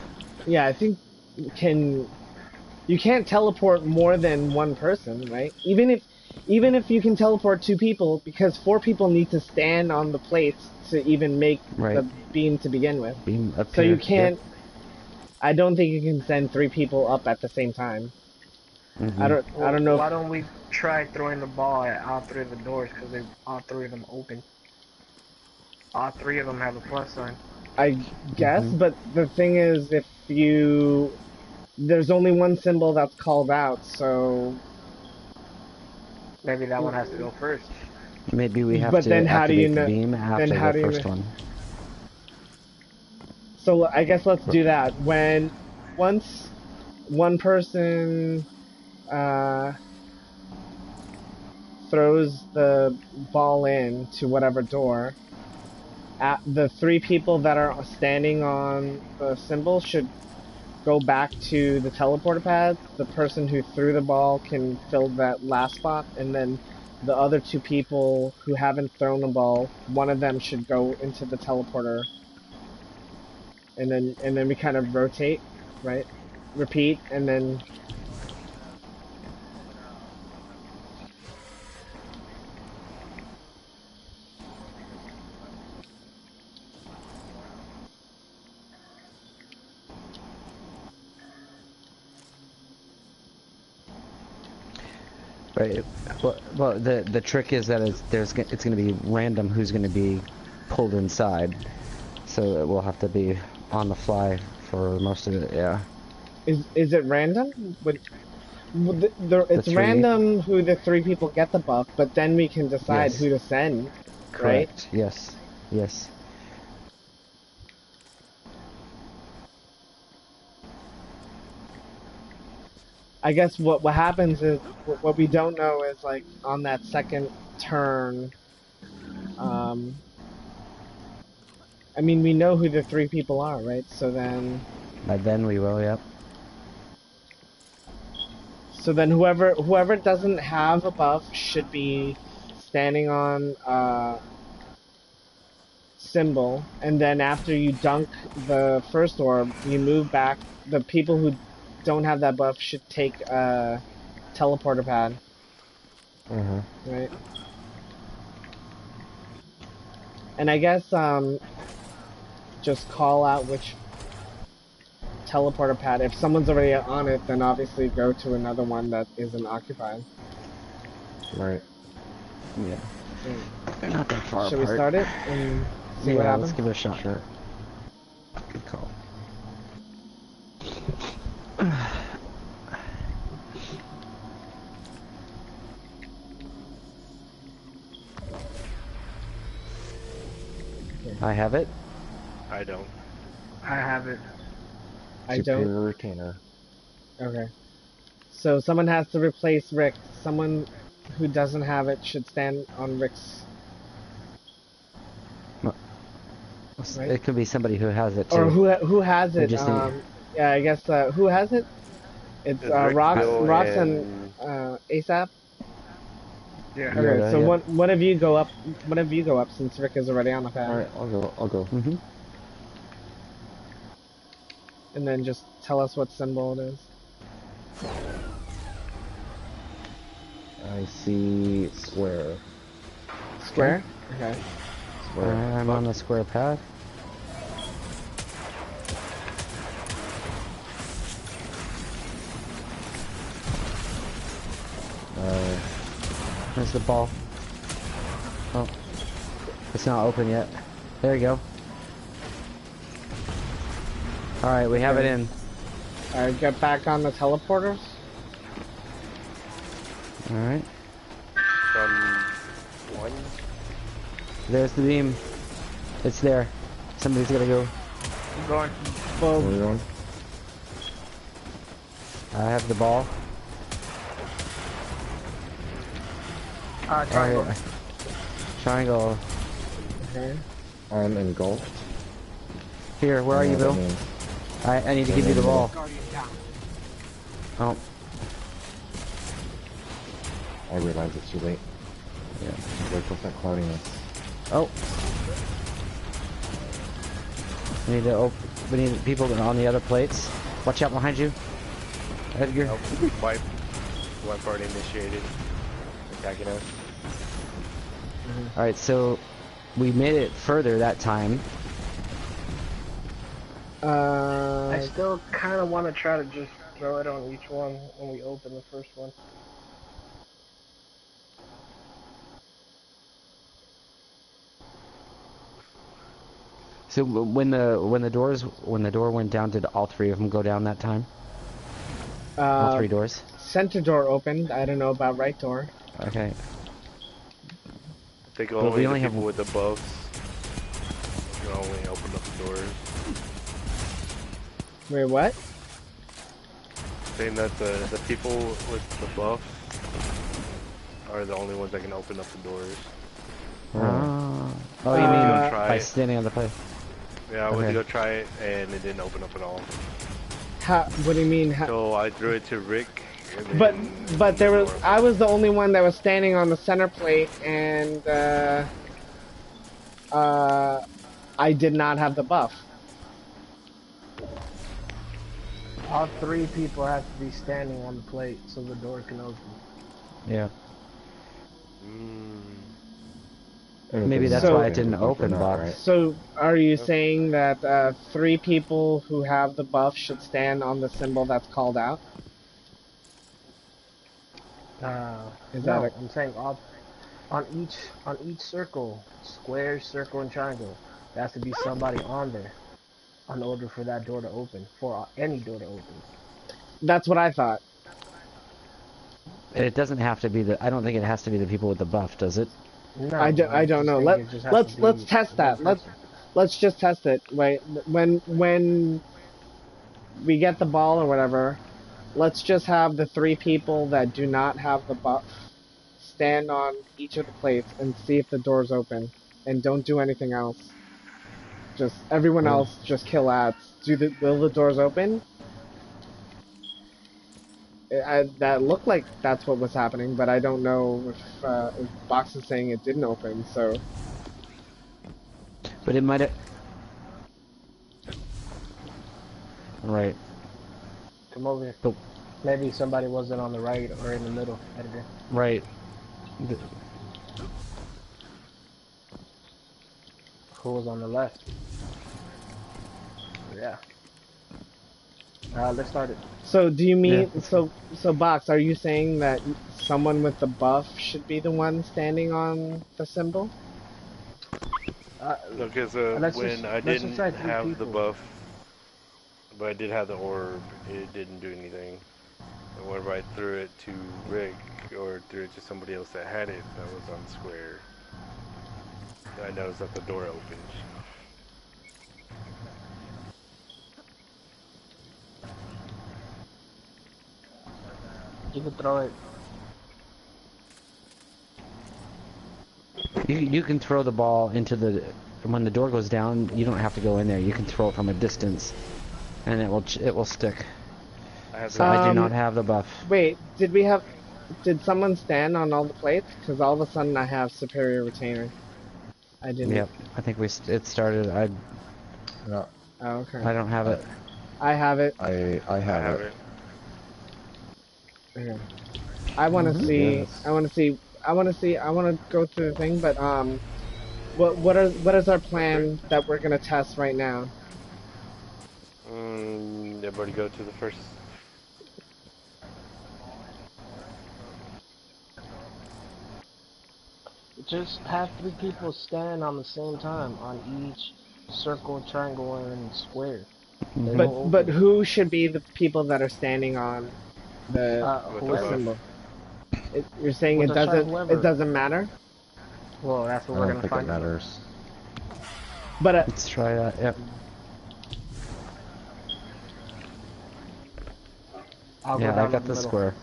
Yeah, I think you can't teleport more than one person, right? Even if you can teleport 2 people, because 4 people need to stand on the plates to even make Right. the beam to begin with. Beam up So you here. can't. I don't think you can send 3 people up at the same time. Yep. I don't know. Why don't we try throwing the ball at all 3 of the doors? Because all 3 of them open. All 3 of them have a plus sign. I guess, but the thing is, there's only one symbol that's called out, so. Maybe that one has to go first. Maybe we have But to then how do you activate the know- beam after then how do the you first know- one. So I guess let's do that. Once one person throws the ball in to whatever door, the 3 people that are standing on the symbol should go back to the teleporter pad. The person who threw the ball can fill that last spot, and then the other two people who haven't thrown a ball, one of them should go into the teleporter, and then we kind of rotate, right? Repeat, and then. Right. Well, the trick is that it's going to be random who's going to be pulled inside, so it will have to be on the fly for most of it. Yeah. Is it random? It's three? random who the three people get the buff, but then we can decide Yes. who to send, right? Correct. Yes. Yes. I guess what happens is what we don't know is like on that second turn. I mean, we know who the three people are, right? So then we will. Yep. whoever doesn't have a buff should be standing on symbol, and then after you dunk the first orb, you move back. The people who don't have that buff should take a teleporter pad. Right. And I guess just call out which teleporter pad. If someone's already on it, then obviously go to another one that isn't occupied. Right. Yeah. They're not that far Should apart. we start it and see what happens? Let's give it a shot. Sure. Good call. I have it. I don't. I have it. I Superior don't. retainer. Okay. So someone has to replace Rick. Someone who doesn't have it should stand on Rick's. Right? It could be somebody who has it too. Or who has We it? just need- Yeah, I guess who has it? It's It's Rick, Bill, Rox and and ASAP. Yeah. Okay, Yeah, so yeah. one of you go up. One of you go up since Rick is already on the pad, All right, I'll go. Mm-hmm. and then just tell us what symbol it is. I see square. Square. Okay. Square. I'm on the square path. There's the ball. Oh, it's not open yet. There you go. All right, we have it in. Alright, get back on the teleporters. All right. from one. There's the beam. It's there. Somebody's gotta go. I'm going. Where are Well, we going? I have the ball. Triangle. Alright. Triangle. okay. I'm engulfed. Here, where are you, Bill? I need to give you the ball. Guardian down. Oh, I realize it's too late. yeah. Wait, what's that cloudiness? Oh. We need people on the other plates. Watch out behind you. Edgar. Nope. Wipe. Wipe already initiated. Attacking us. Alright, so we made it further that time. I still kind of want to try to just throw it on each one when we open the first one. So when the door went down, did all three of them go down that time? All three doors. Center door opened. I don't know about right door. Okay. I think Well, only we the only have- people with the buffs can only open up the doors. Wait, what? Saying that the people with the buff are the only ones that can open up the doors. Oh, you Uh, mean try by it. standing on the plate? Yeah, I went Okay. to go try it and it didn't open up at all. What do you mean? So I threw it to Rick and But then there the was door I was the only one that was standing on the center plate, and I did not have the buff. All three people have to be standing on the plate so the door can open. Yeah. Mm. Maybe that's So- why it didn't open, Box. Right? So are you saying that 3 people who have the buff should stand on the symbol that's called out? Is No, that I'm saying all on each circle, square, circle, and triangle, there has to be somebody on there in order for that door to open, for any door to open. That's what I thought. It doesn't have to be the. I don't think it has to be the people with the buff, does it? No, I don't just know. think it just has to Let's be test one that. person. Let's just test it. Wait, when we get the ball or whatever, let's just have the 3 people that do not have the buff stand on each of the plates and see if the doors open, and don't do anything else. Just everyone else just kill ads. Will the doors open? That looked like that's what was happening, but I don't know if Box is saying it didn't open. So But it might have. Right. Come over here. But, Maybe somebody wasn't on the right or in the middle, editor. right. Who was on the left? Yeah. Let's start it. So do you mean Yeah. so Box? Are you saying that someone with the buff should be the one standing on the symbol? No, because let's when just- I let's didn't just try 3 have the people. buff, but I did have the orb, it didn't do anything. And whenever I threw it to Rick or threw it to somebody else that had it, that was on square, I noticed that the door opened. You can throw it. You can throw the ball into the. When the door goes down, you don't have to go in there. You can throw it from a distance, and it will stick. I had So the I do not have the buff. Wait, did someone stand on all the plates? Because all of a sudden I have superior retainer. I didn't. Yep. I think it started. No, Oh, okay. I don't have it. I have it. I I have have it. it. Okay. I want to see. Yes. I want to see. I want to go through the thing, but what is our plan that we're gonna test right now? Everybody go to the first. Just have 3 people stand on the same time on each circle, triangle, and square. They will But open. who should be the people that are standing on the With the Whoever. buff. symbol? You're saying Well, just try whoever. it doesn't matter? Well, that's what I we're don't gonna think it find out. matters. But Let's try that. Yep. I'll go Yeah, down I got the the middle. square.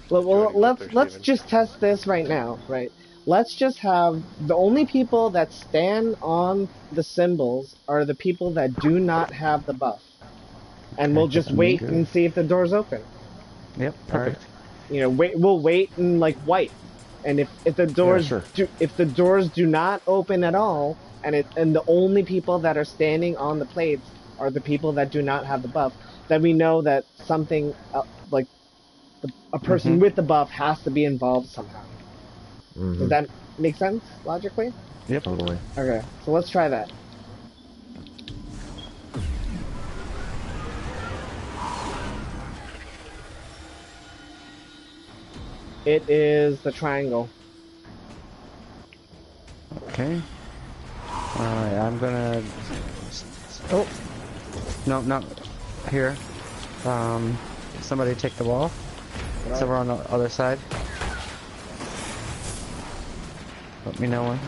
well, Jody, go let's there, Steven. just test this right now, right? Let's just have the only people that stand on the symbols are the people that do not have the buff, and we'll just sounds wait good. and see if the doors open. Yep. Perfect. You know, we'll wait and like white, and if the doors sure. if the doors do not open at all, and the only people that are standing on the plates are the people that do not have the buff, then we know that something like a person with the buff has to be involved somehow. Does that make sense logically? Yep. Totally. Okay, so let's try that. It is the triangle. Okay. Alright, I'm gonna. Oh! No, not here. Somebody take the ball. So we're on the other side. Let me know when.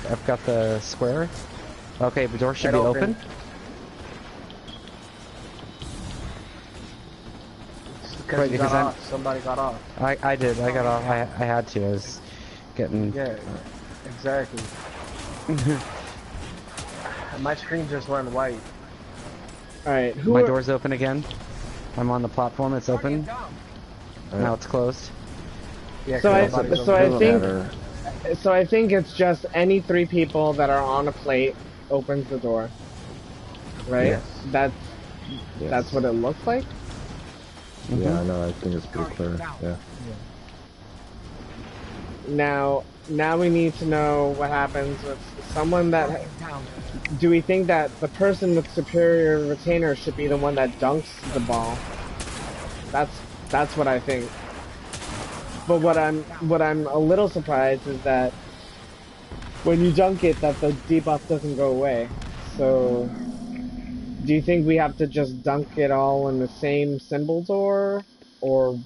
I've got the square. Okay, the door should Right be open. open. Because Right, you because got I'm- off. Somebody got off. I did. I got off. I had to. I was getting. Yeah, exactly. My screen just went white. Alright, who My are... door's open again. I'm on the platform. It's open. Now it's closed. Yeah, So 'cause I, nobody's so over I Doesn't there. think, matter. so I think it's just any 3 people that are on a plate opens the door, right? Yes. That's what Yes. it looks like. Yeah, no, I think it's pretty Target clear. down. Yeah. Now we need to know what happens with someone that. Target down. Do we think that the person with superior retainer should be the one that dunks the ball? That's what I think. But what I'm a little surprised is that when you dunk it, that the debuff doesn't go away. So, do you think we have to just dunk it all in the same symbol door, or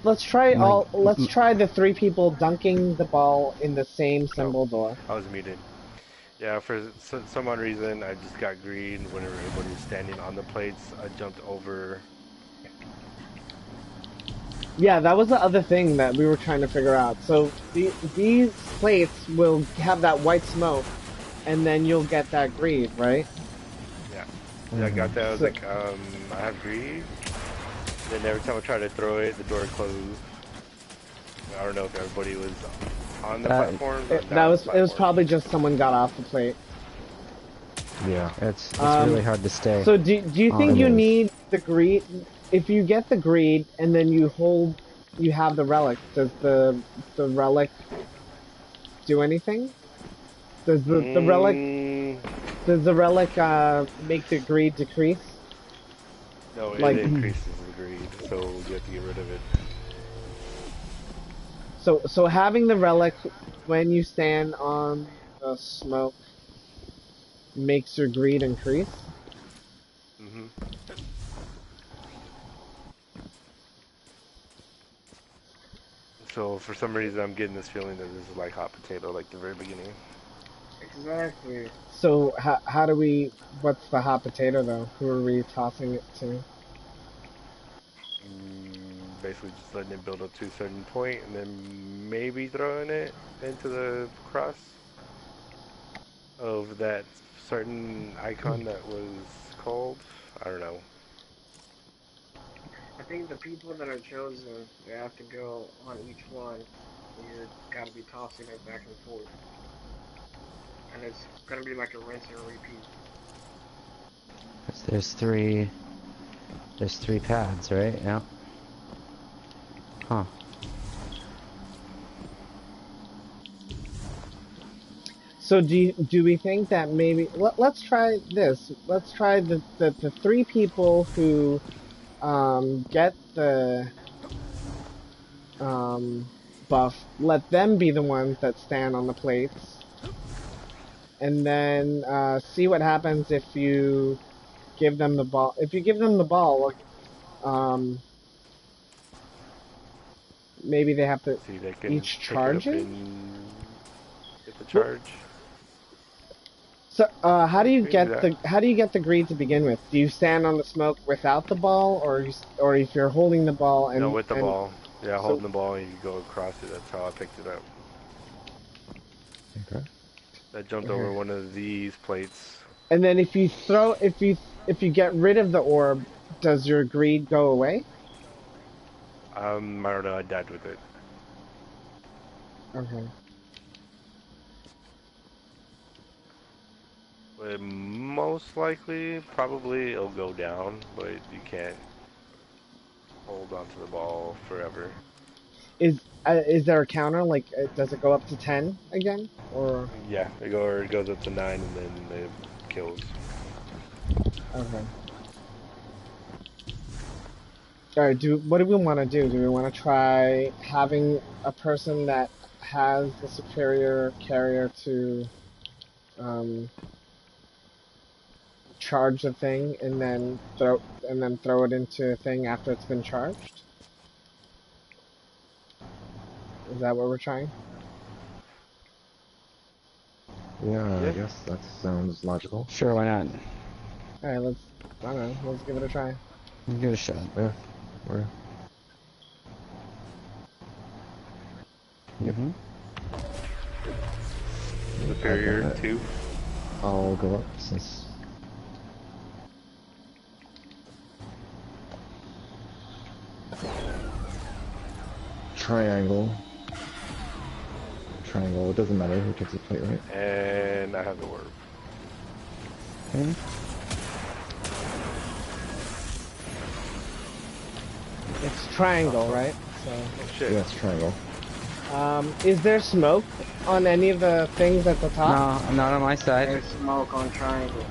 let's try My, let's try the 3 people dunking the ball in the same Oh, symbol door. I was muted. Yeah, for some odd reason, I just got green whenever everybody was standing on the plates. I jumped over. Yeah, that was the other thing that we were trying to figure out. So these plates will have that white smoke, and then you'll get that greed, right? Yeah. Yeah, I got that. I was So, like, I have greed. Then every time I tried to throw it, the door closed. I don't know if everybody was on the platform or not on the it was platform. probably just someone got off the plate. Yeah. it's really hard to stay. So do you think It you is. need the greed? If you get the greed and then you have the relic. Does the relic do anything? Does the relic Mm, does the relic make the greed decrease? no, it Like increases the greed, so you have to get rid of it. so having the relic when you stand on the smoke makes your greed increase. hmm So for some reason, I'm getting this feeling that this is like hot potato, like the very beginning. Exactly. So how do we? What's the hot potato though? Who are we tossing it to? Basically just letting it build up to a certain point and then maybe throwing it into the cross of that certain icon that was called. I don't know. I think the people that are chosen, they have to go on each one. You gotta be tossing it back and forth. And it's gonna be like a rinse and repeat. There's three pads, right? Yeah. Huh. So do we think that maybe let's try this? Let's try the 3 people who get the buff. Let them be the ones that stand on the plates, and then see what happens if you give them the ball. If you give them the ball, um, maybe they have to See, they can each pick it charge up it. and get the What? charge. So, Maybe that. how do you get the greed to begin with? Do you stand on the smoke without the ball, or if you're holding the ball No, with the and ball. Yeah, so holding the ball and you go across it. That's how I picked it up. Okay. I jumped over okay. one of these plates. And then if you get rid of the orb, does your greed go away? I don't know. I died with it. Okay. But most likely, probably it'll go down, but you can't hold onto the ball forever. Is there a counter? Like, does it go up to 10 again? Or Yeah, it goes up to 9 and then it kills. okay. All right. What do we want to do? Do we want to try having a person that has the superior carrier to um, charge the thing and then throw it into a thing after it's been charged? Is that what we're trying? Yeah, I Yeah. guess that sounds logical. Sure, why not? All right. I don't know. Let's give it a try. Give it a shot. Yeah. We're, Mm-hmm. Superior I've got it. 2. I'll go up since triangle. Triangle, it doesn't matter who takes the plate, right? And I have the orb. Okay. It's triangle, right? So, Oh shit. Yes, triangle. is there smoke on any of the things at the top? No, not on my side. There's smoke on triangle.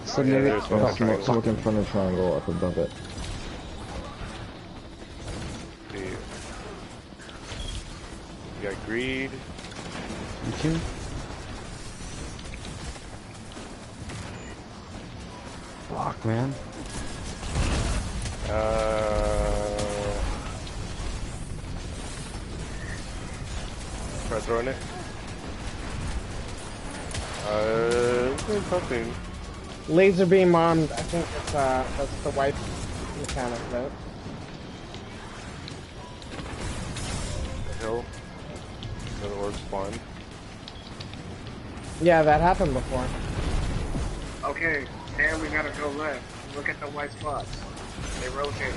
So Yeah, maybe. there's smoke Yeah, on triangle. smoke in front of triangle up above it. Yeah. You got greed. Thank you. Fuck, man. Try throwing it. There's something. Laser beam armed. I think that's the wipe mechanic, right? The hill. Another orb spawned. Yeah, that happened before. Okay, and we gotta go left. Look at the white spots. They rotated.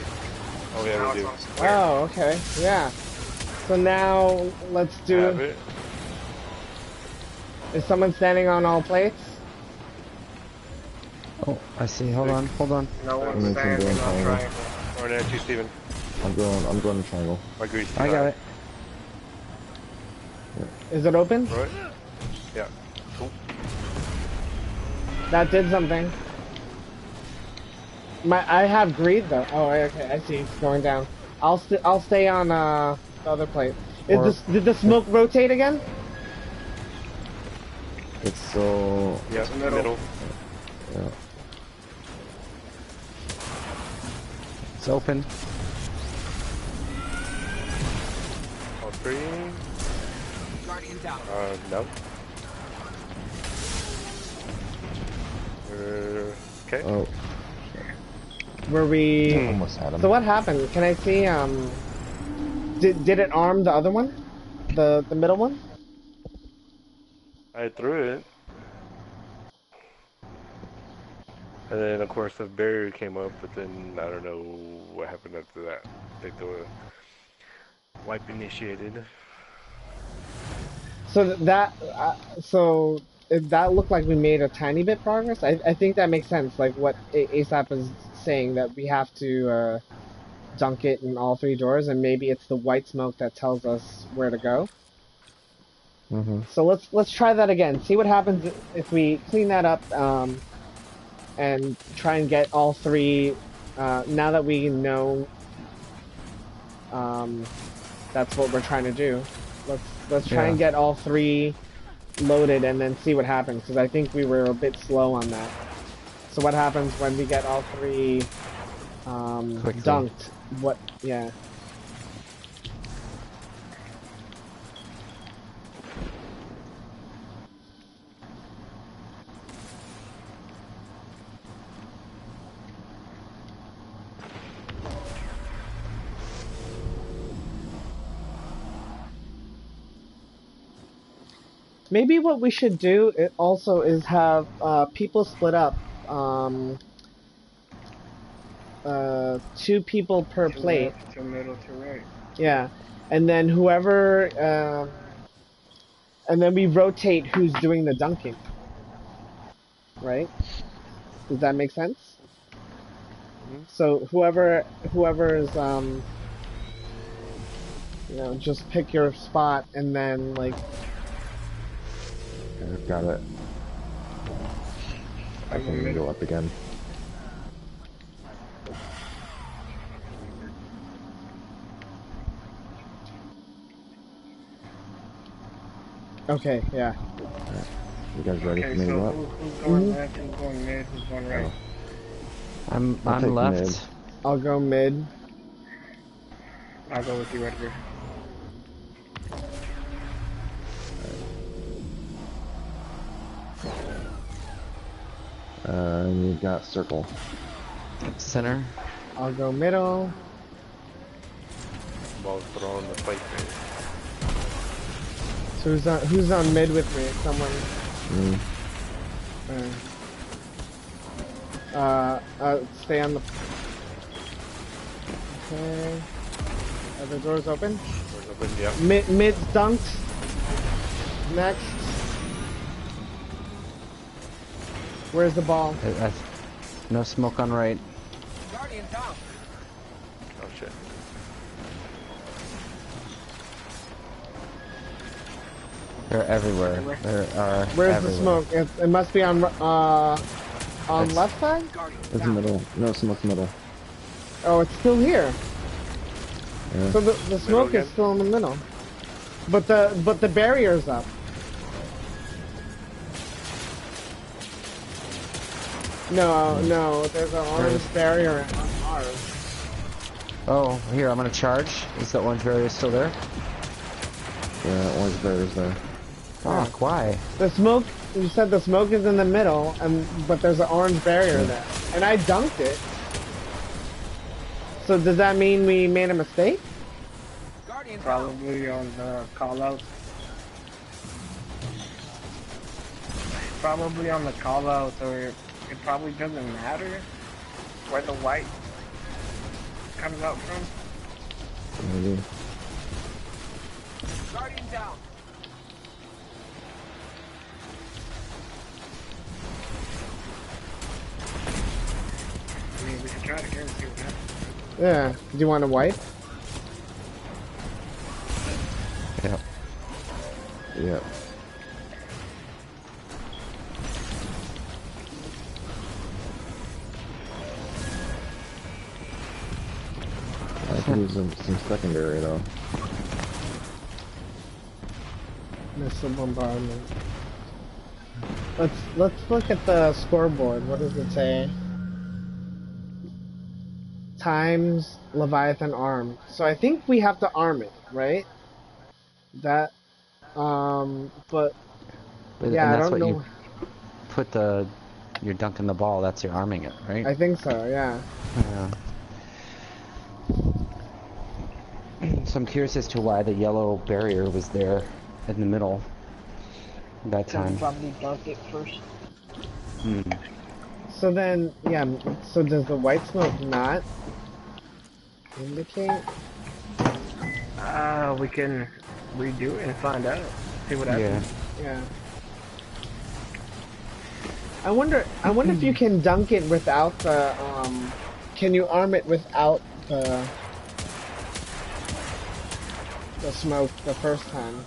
Oh yeah, Now we it's do. on square. Oh, okay. Yeah. So now let's Have do. it. Is someone standing on all plates? Oh, I see. Hold on, hold on. No I'm one's doing standing on triangle. triangle. Or at you, Steven. I'm going to triangle. My greed's too I got high. it. Is it open? Throw it. Yeah. Cool. That did something. I have greed though. Oh, okay. I see. It's going down. I'll stay on the other plate. Did the smoke rotate again? It's so... Yeah, middle. Yeah. It's open. All three. Guardian down. No. Okay. Oh, Were we? almost had him. So what happened? Can I see? Did it arm the other one? The middle one? I threw it. And then, of course, the barrier came up, but then I don't know what happened after that. I think the wipe initiated. So that looked like we made a tiny bit progress. I think that makes sense. Like what ASAP is saying, that we have to dunk it in all three doors, and maybe it's the white smoke that tells us where to go. Mm-hmm. So let's try that again. See what happens if we clean that up and try and get all three. Now that we know that's what we're trying to do. Let's try and get all three loaded and then see what happens, because I think we were a bit slow on that. So what happens when we get all three dunked? What? Yeah. Maybe what we should do also is have people split up. 2 people per plate. Left, to middle, to right. Yeah, and then whoever, and then we rotate who's doing the dunking. Right? Does that make sense? Mm-hmm. So whoever's just pick your spot and then like. I've got it. I can go up again. Okay, yeah. You guys ready Okay, for me to so go up? who's going left, who's going mid, who's going right? I'm I'll take left. mid. I'll go mid. I'll go with you, Edgar. And you've got circle. Center. I'll go middle. Ball's thrown on the plate. So who's on mid with me? Someone. Stay on the. Okay. Are the doors open? Doors open, yep. Mid's dunked. Next. Where's the ball? No smoke on right. Guardian down. Oh shit. They're everywhere. Where's the smoke? It must be on left side? Guardian It's the down. middle. No, smoke's middle. Oh, it's still here. Yeah. So the smoke is again? still in the middle. But the barrier's up. No, there's an orange barrier on ours. Oh, here, I'm gonna charge. Is the orange barrier still there? Yeah, orange barrier's there. Fuck, why? The smoke, you said the smoke is in the middle, but there's an orange barrier there. And I dunked it. So does that mean we made a mistake? Guardian down. Probably on the call out. Probably on the call out, or it probably doesn't matter where the white comes out from. Maybe. Guardian down. I mean, we can try it again and see what happens. Yeah. Do you want a white? Yeah. Yeah. I could use some secondary though. Missile bombardment. Let's look at the scoreboard. What does it say? Times Leviathan arm. So I think we have to arm it, right? That but But, yeah, and I that's don't what know. you put you're dunking the ball, that's your arming it, right? I think so, yeah. Yeah. So I'm curious as to why the yellow barrier was there in the middle that time. Probably dunk it first. Hmm. So then, yeah, so does the white smoke not indicate? We can redo it and find out. See what Yeah. happens. Yeah. I wonder if you can dunk it without the, can you arm it without the smoke the first time?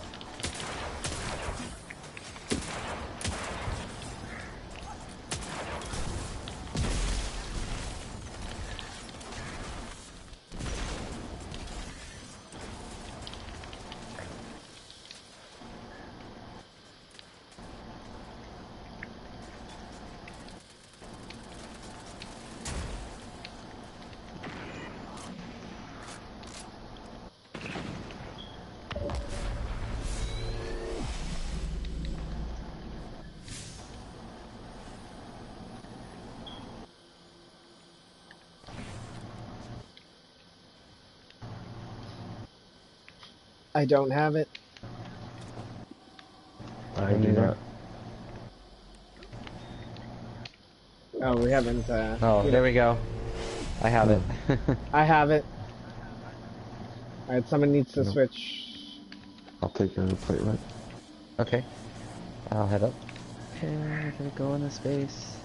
I don't have it. I do neither. not. Oh, we haven't. Oh, there we go. I have it. I have it. Alright, someone needs to Nope. switch. I'll take your plate right. Okay. I'll head up. Okay, we're gonna go in the space.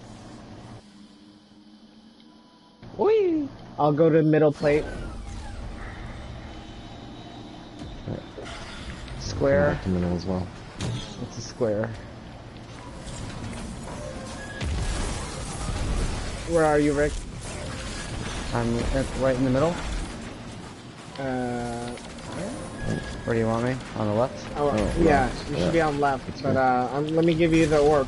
Whee! I'll go to middle plate. Square. Back to middle as well. It's a square. Where are you, Rick? I'm right in the middle. Where do you want me? On the left? Oh, Oh, yeah, left, you yeah. should be on left. That's But good. let me give you the orb.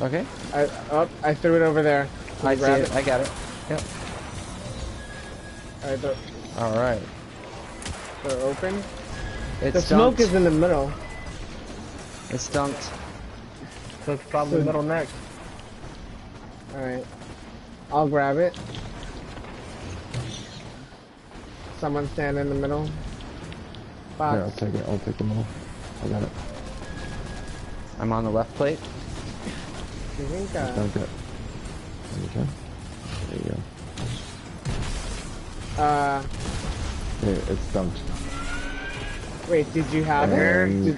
Okay. I threw it over there. Can I you see grab it. I got it. Yep. Alright, Alright. they're open. It's The smoke dunked. is in the middle. It's dunked. So it's probably So- middle next. Alright. I'll grab it. Someone stand in the middle. Box. Yeah, I'll take it. I'll take the middle. I got it. I'm on the left plate. You think, Dunk it. There you go. There you go. It's dumped. Wait, did you have it? And Did,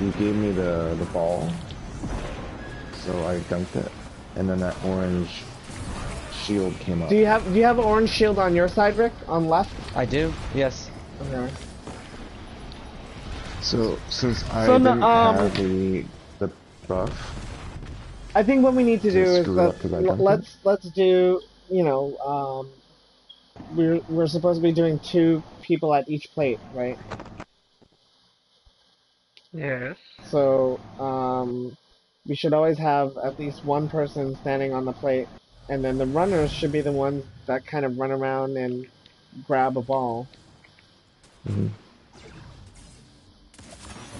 you gave me the ball, so I dunked it, and then that orange shield came up. do you have an orange shield on your side, Rick? On left? I do. Yes. Okay. So since I So, no, didn't have the buff, I think what we need to do is screw up 'cause I dunked it? let's do, you know, we're supposed to be doing 2 people at each plate, right? Yes. So we should always have at least one person standing on the plate, and then the runners should be the ones that kind of run around and grab a ball. Mhm.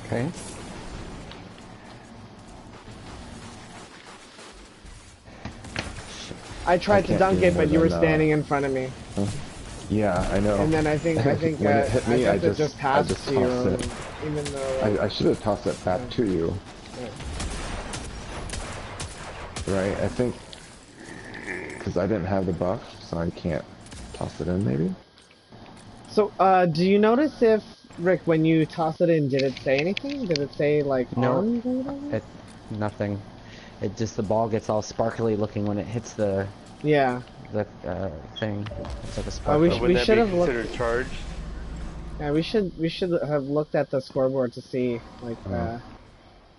Okay. I tried to can't dunk do it, more but you were than, standing in front of me, Yeah, I know. and then I think when it hit me, I just I passed just to you, tossed it. even though I should have tossed it back to you, yeah. right? I think because I didn't have the buff, so I can't toss it in. Maybe. So, do you notice if Rick, when you toss it in, did it say anything? Did it say like No. armed or whatever? Nothing. It just the ball gets all sparkly looking when it hits the Yeah. thing. It's like a we sparkle. should- Wouldn't that be have looked. considered charged? Yeah, we should have looked at the scoreboard to see like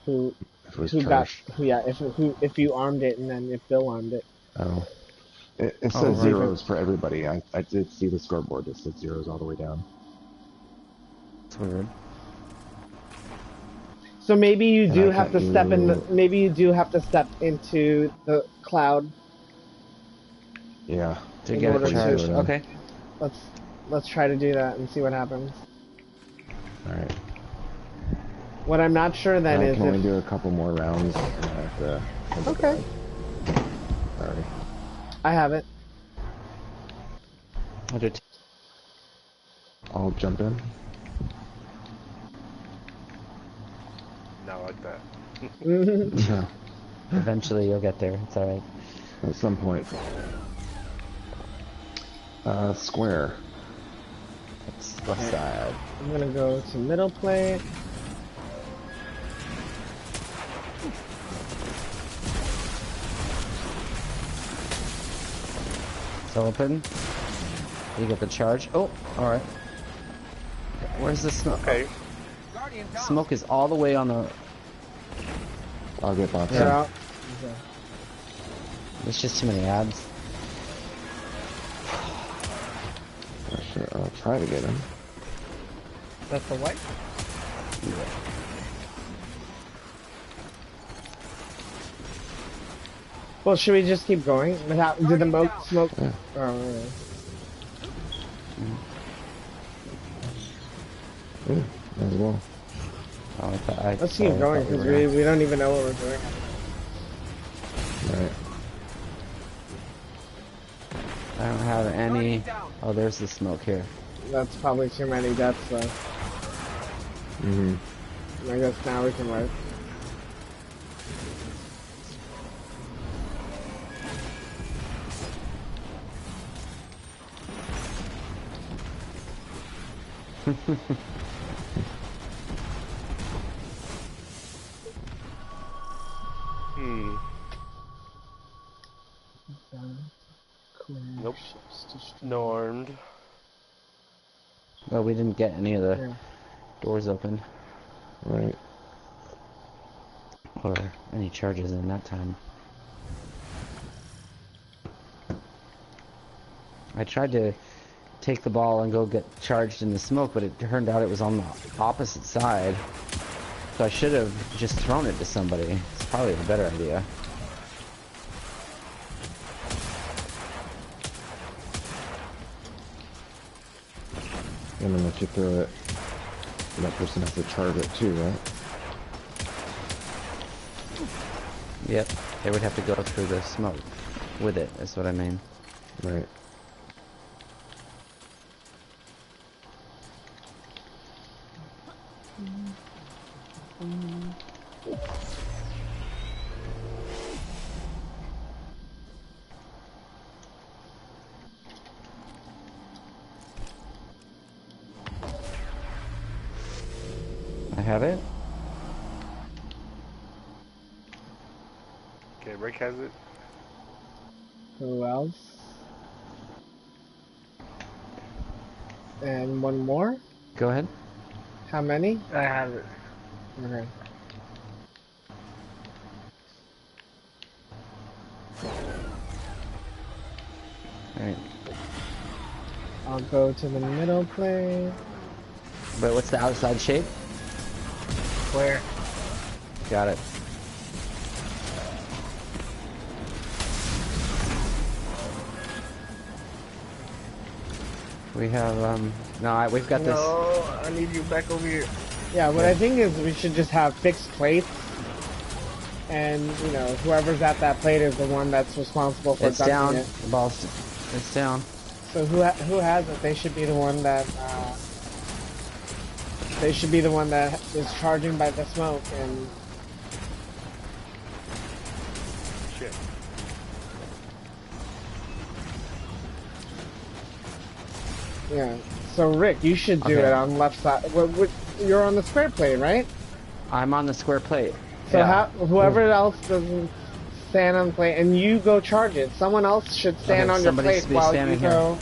who If it was who got charged. if you armed it and then if Bill armed it. Oh. It Oh, said right. zeros for everybody. I did see the scoreboard. It said zeros all the way down. It's weird. So maybe you And do I have to can't step in. do- Maybe you do have to step into the cloud. Yeah. To In get order it to- charged. Okay. Let's try to do that and see what happens. All right. What I'm not sure then I is can only if do a couple more rounds. And I have to. okay, Sorry. I have it. I'll do I'll jump in. Not like that. Yeah. Eventually you'll get there. It's alright. At some point. Square. It's left side. I'm gonna go to middle plate. It's open. You get the charge. Oh, alright. Where's the smoke? Okay. Guardian down. Smoke is all the way on the... I'll get boxed They're in. out. There's just too many ads. Sure, I'll try to get him. That's the white? Well, should we just keep going? Did the smoke? Yeah. Oh, really? Yeah, might as well. Oh, I thought, I, Let's sorry, keep I going thought we because were- we don't even know what we're doing. Alright. I don't have any... Guardian down. Oh, there's the smoke here. That's probably too many deaths, though. Mm-hmm. I guess now we can write. Hmm. Nope. No armed. Well, we didn't get any of the Yeah. doors open. Right. Or any charges in that time. I tried to take the ball and go get charged in the smoke, but it turned out it was on the opposite side. So I should have just thrown it to somebody. It's probably a better idea. And then if you throw it, that person has to charge it too, right? Yep, they would have to go through the smoke with it, is what I mean. Right. have it. Okay, Rick has it. Who else? And one more? Go ahead. How many? I have it. Okay. Alright. I'll go to the middle plate. But what's the outside shape? Square. Got it. We have, no, we've got this. No, I need you back over here. Yeah, what I think is we should just have fixed plates. And, you know, whoever's at that plate is the one that's responsible for It's dunking down. it. The ball's, it's down. So who has it? They should be the one that, they should be the one that is charging by the smoke and... Shit. Yeah. So Rick, you should do Okay. it on left side. You're on the square plate, right? I'm on the square plate. So Yeah. whoever else doesn't stand on the plate, and you go charge it. Someone else should stand Okay, on your somebody plate should be while you standing here. go.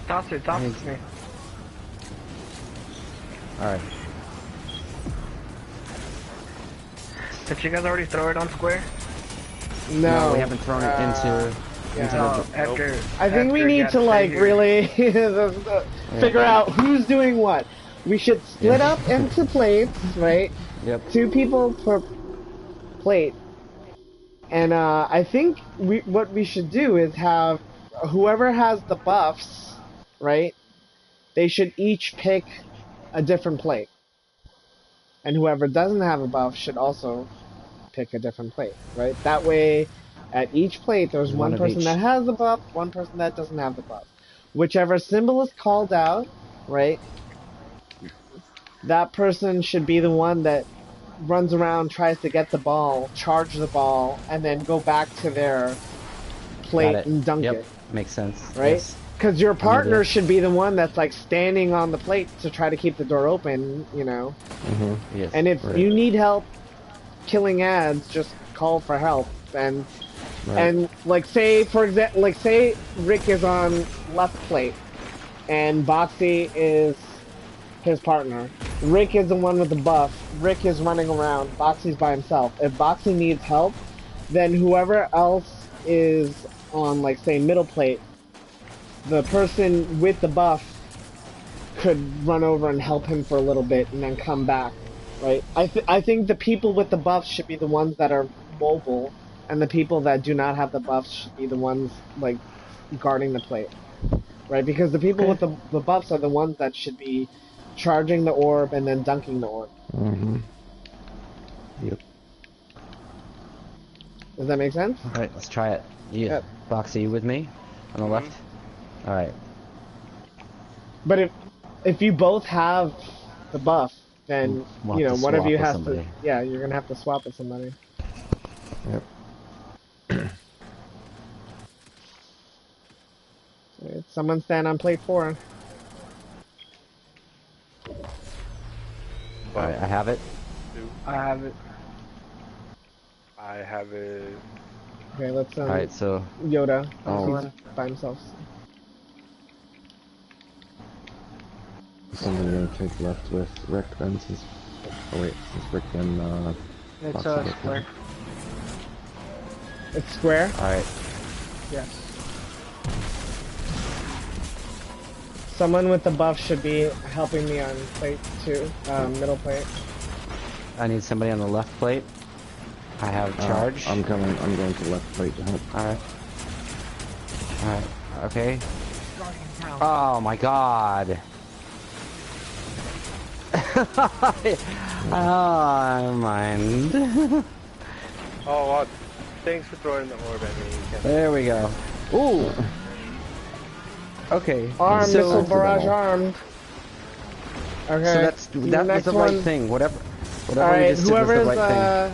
Toss it, toss it. Thanks. Alright. Did you guys already throw it on square? No, we haven't thrown it into yeah. No, after. I think we after need you to guys like stay here. really figure out who's doing what. We should split Yeah. up into plates, right? Yep. 2 people per plate. And I think what we should do is have whoever has the buffs, right? They should each pick a different plate. And whoever doesn't have a buff should also pick a different plate, right? That way, at each plate, there's One one of person each. that has the buff, one person that doesn't have the buff. Whichever symbol is called out, right? That person should be the one that runs around, tries to get the ball, charge the ball, and then go back to their plate Got it. and dunk Yep. it, Makes sense. right? Yes. Because your partner it. should be the one that's like standing on the plate to try to keep the door open, you know? Yes. And if right. you need help killing ads, just call for help. And Right. and like say for example, like say Rick is on left plate, and Boxy is his partner. Rick is the one with the buff. Rick is running around. Boxy's by himself. If Boxy needs help, then whoever else is on like say middle plate, the person with the buff could run over and help him for a little bit and then come back, right? I think the people with the buffs should be the ones that are mobile, and the people that do not have the buffs should be the ones like guarding the plate, right? Because the people with the buffs are the ones that should be charging the orb and then dunking the orb. Yep. Does that make sense? Alright, let's try it. You, Yep. Box, are you with me? On the left? Alright. But if you both have the buff, then We'll you have know to one of swap you with has somebody. to. Yeah, you're gonna have to swap with somebody. Yep. Alright, someone stand on plate 4. Alright, I have it. I have it. I have it. Okay, let's Alright, so Yoda. Oh. He's by himself. Somebody gonna take left with Rick then since. Oh wait, since Rick and It's Boxy got square. there. It's square. alright. Yes. Someone with the buff should be helping me on plate 2, middle plate. I need somebody on the left plate. I have charge. I'm coming. I'm going to left plate to help. Alright. Alright. Okay. Oh my god. Oh, mind. Oh, well, thanks for throwing the orb at me. There we go. Ooh. Okay. Armed, so, missile barrage armed. Okay. So that the was next the right one. thing. Whatever we Alright, just did was the whoever's, right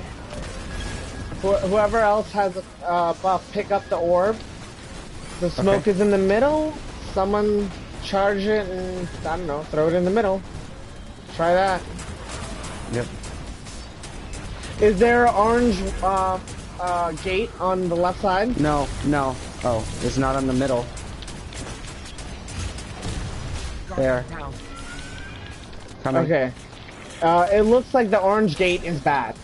thing. whoever else has a buff, pick up the orb. The smoke is in the middle. Someone charge it and, I don't know, throw it in the middle. Try that. Yep. Is there an orange gate on the left side? No, no. Oh, it's not on the middle. There. Guardian down. Coming. Okay. It looks like the orange gate is bad.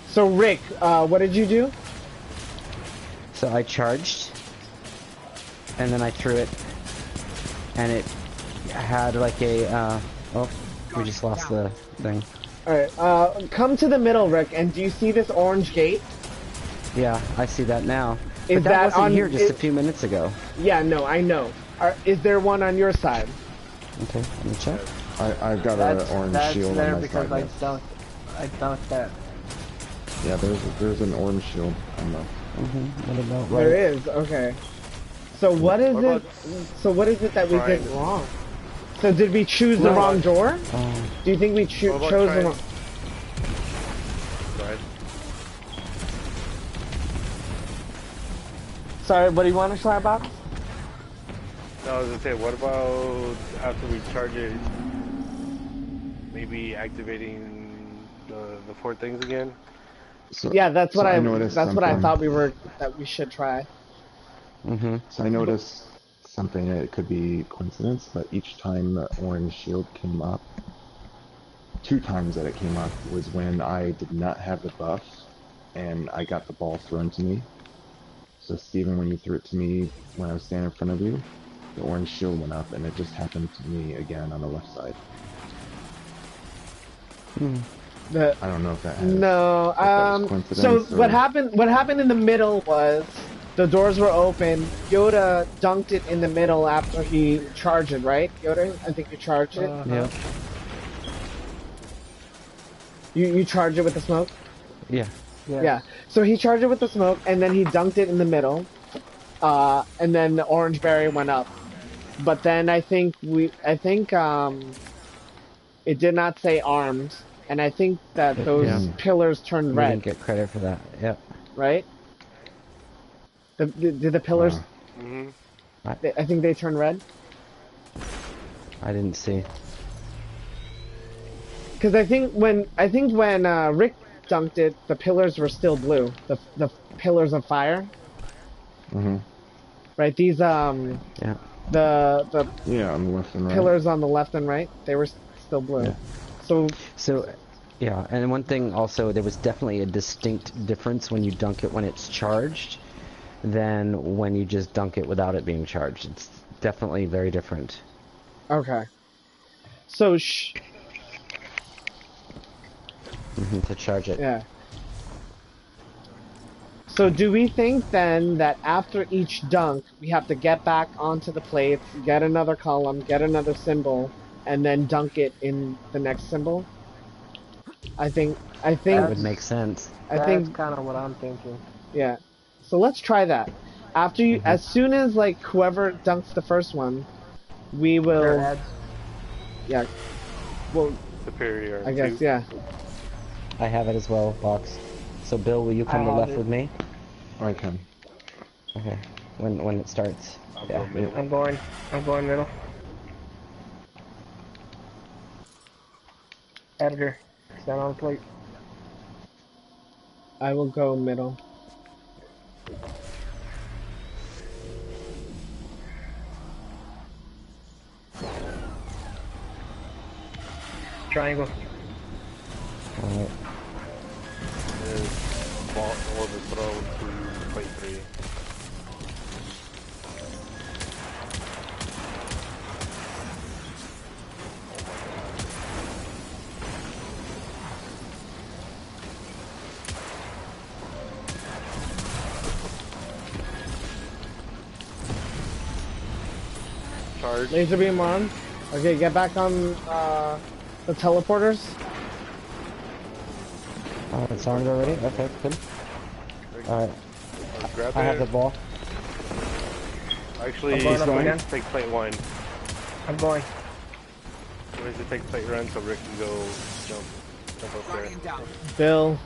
So Rick, what did you do? So I charged, and then I threw it, and it had like a, oh, we just lost the thing. Alright, come to the middle, Rick, and do you see this orange gate? Yeah, I see that now. Is But that that wasn't on- here just a is- few minutes ago. Yeah, no, I know. Is there one on your side? Okay, let me check. I've got an orange shield on my side. Yes. I dunked that. Yeah, there's an orange shield on the. What about There right? is, okay. So what is What it? about So what is it that we did trying- wrong? So did we choose the Well, wrong door? Oh, Do you think we What about chose the trying- wrong? Right. Sorry, what do you want to try about? No, I was gonna say, what about after we charge it, maybe activating the four things again? So, Yeah, that's what so I noticed that's what I something. thought that we should try. So I noticed something. It could be coincidence, but each time the orange shield came up, 2 times that it came up was when I did not have the buff, and I got the ball thrown to me. So Steven, when you threw it to me when I was standing in front of you, the orange shield went up, and it just happened to me again on the left side. The I don't know if that has. No, if that was so coincidence what or- happened? What happened in the middle was the doors were open. Yoda dunked it in the middle after he charged it, right? Yoda, I think you charged it. yeah, You charged it with the smoke. yeah. Yeah. So he charged it with the smoke, and then he dunked it in the middle, and then the orange berry went up. But then I think it did not say armed, and I think that those Yeah. pillars turned We red, didn't get credit for that. Yep. right? Did the pillars? Mm-hmm. I think they turned red. I didn't see. Because I think when Rick dunked it, the pillars were still blue. The pillars of fire, Mhm. right? These Yeah. the Yeah, on the left and right. pillars on the left and right, they were still blue. Yeah. So So, yeah, and one thing also, there was definitely a distinct difference when you dunk it when it's charged than when you just dunk it without it being charged. It's definitely very different. okay. So To charge it. yeah. So do we think then that after each dunk, we have to get back onto the plates, get another column, get another symbol, and then dunk it in the next symbol? I think That would make sense. I That's think kind of what I'm thinking. yeah. So let's try that. After you, as soon as like whoever dunks the first one, we Their will. heads. Yeah. Well, Superior. I guess two. yeah. I have it as well, Box. So, Bill, will you come I to have left it. with me? I can. Okay. When it starts. I'll Yeah. go middle. I'm going middle. Editor, stand on the plate. I will go middle. Triangle. Alright. Is ball or the throw to plate 3. Charge. Laser beam on. Okay, get back on the teleporters. Oh, it's armed already? Okay, good. Alright. Grab I have the it. ball. Actually, I'm going up again. take plate 1. I'm going. What is it? Take plate run so Rick can go jump up there. Guardian down. Bill.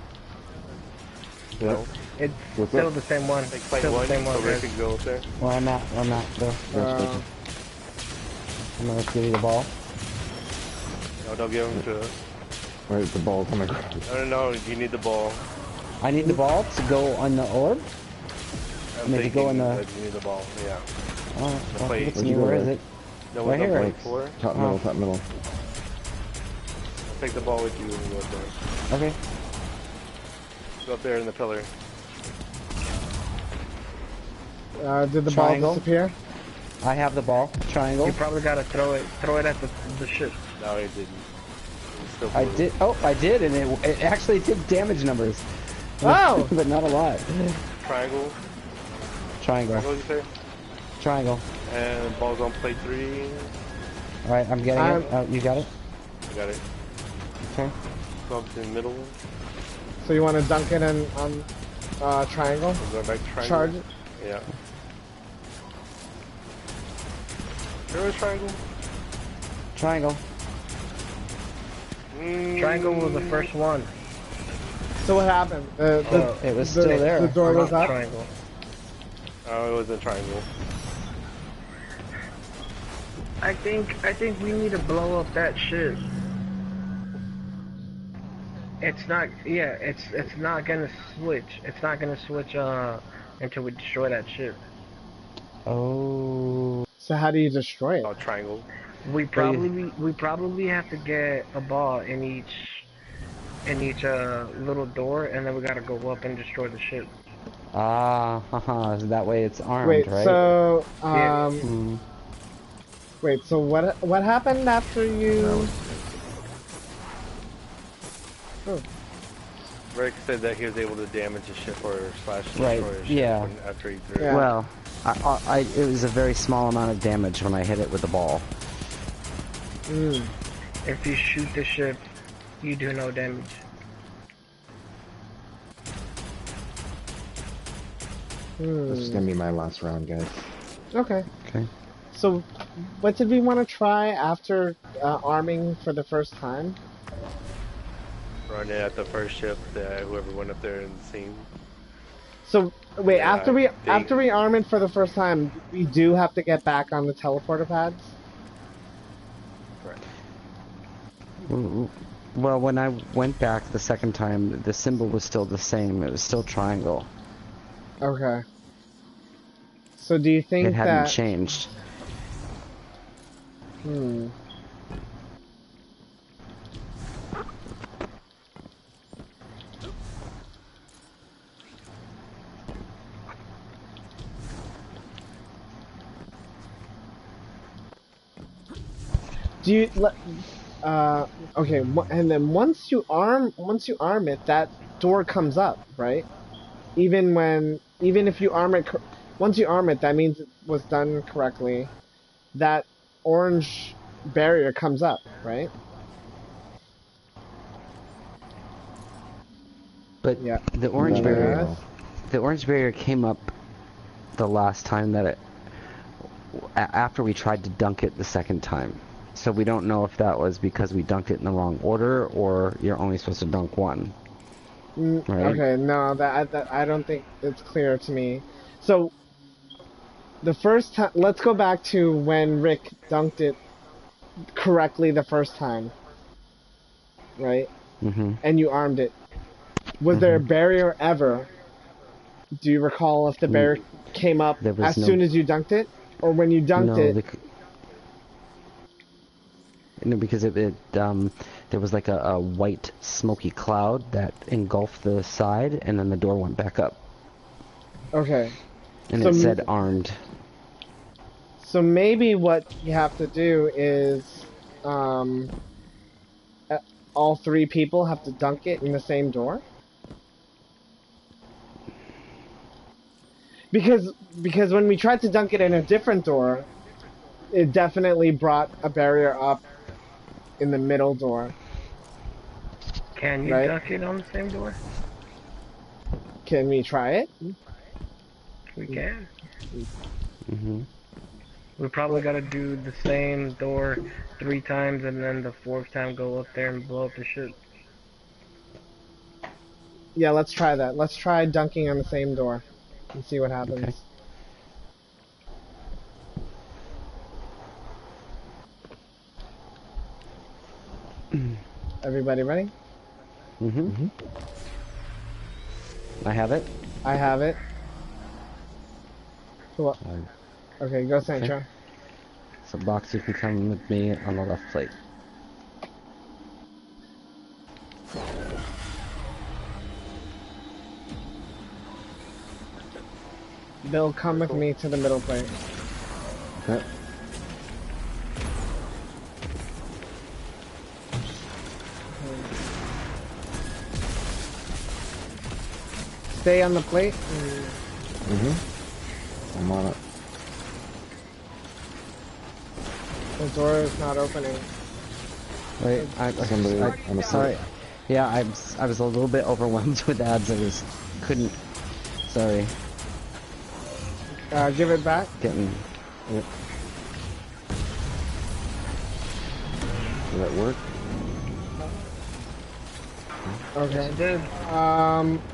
Yeah. It's What's still up? the same one. Take plate Still the 1 same so one. Rick guys. can go up there. Where I'm at, Bill. Uh, I'm gonna give you the ball. No, don't give him to us. Where's the ball coming from? No, you need the ball. I need the ball to go on the orb. I'm Maybe go in thinking the. that you need the ball. Yeah. Oh, The well, plate. give it to Where'd me. you go, Where is Rick? it? No, Right no here. plate for. Top middle, top middle. Take the ball with you when you go up there. Okay. Go up there in the pillar. Did the Triangle. ball disappear? I have the ball. Triangle. You probably gotta throw it at the ship. No, it didn't. It's still I blue. did. Oh, I did, and it actually did damage numbers. Oh! But not a lot. Triangle. Triangle. Triangle, you say? Triangle. And ball's on plate 3. All right, I'm getting it. You got it. I got it. Okay. Go up to the middle. So you want to dunk it in on triangle? We'll go back to triangle. Charge it? Yeah. There was triangle. Triangle. Triangle was the first one. So what happened? It was still there. The door was Not up? triangle. Oh, it was a triangle. I think we need to blow up that ship. It's not. Yeah, it's not gonna switch. It's not gonna switch until we destroy that ship. Oh. So how do you destroy it? Oh, triangle. We probably have to get a ball in each little door, and then we gotta go up and destroy the ship. Ah, haha. That way it's armed, Wait, right? so Yeah. wait, so what happened after you? Oh. Rick said that he was able to damage a ship or slash Right, destroy a ship yeah. after he threw Yeah. it. Well, it was a very small amount of damage when I hit it with the ball. Mm. If you shoot the ship, you do no damage. This is gonna be my last round, guys. Okay. Okay. So, what did we want to try after arming for the first time? Run it at the first ship that whoever went up there and seen. So wait, Yeah, after we I think- arm it for the first time, we do have to get back on the teleporter pads. Correct. Well, when I went back the second time, the symbol was still the same. It was still triangle. Okay. So do you think It hadn't that? changed. Hmm. Do you okay, and then once you arm it, that door comes up, right? Even if you arm it, once you arm it, that means it was done correctly. That orange barrier comes up, right? But Yeah. the orange No, barrier, no. the orange barrier came up the last time that after we tried to dunk it the second time. So we don't know if that was because we dunked it in the wrong order or you're only supposed to dunk one. Right? Okay, no, that I don't think it's clear to me. So the first time, let's go back to when Rick dunked it correctly the first time, right? Mm-hmm. And you armed it. Was there a barrier ever? Do you recall if the barrier came up There was as no- soon as you dunked it, or when you dunked it? No, because there was like a white smoky cloud that engulfed the side, and then the door went back up, Okay. and So it said armed. So maybe what you have to do is, all three people have to dunk it in the same door. Because when we tried to dunk it in a different door, it definitely brought a barrier up in the middle door. Can you Right. dunk it on the same door? Can we try it? We can. Mm-hmm. We probably gotta do the same door 3 times, and then the 4th time go up there and blow up the ship. Yeah, let's try that. Let's try dunking on the same door and see what happens. Okay. Everybody ready? Mm-hmm. Mm-hmm. I have it. I have it. Cool. I, Okay, go Okay. Sancho. So Box, you can come with me on the left plate. Bill, come with Circle. me to the middle plate. okay. Stay on the plate. Mm-hmm. I'm on it. The door is not opening. Wait, Somebody on the sorry. plate. Yeah, I was a little bit overwhelmed with ads. I couldn't. Sorry, Give it back. getting. Yep. Did that work? Okay. It did.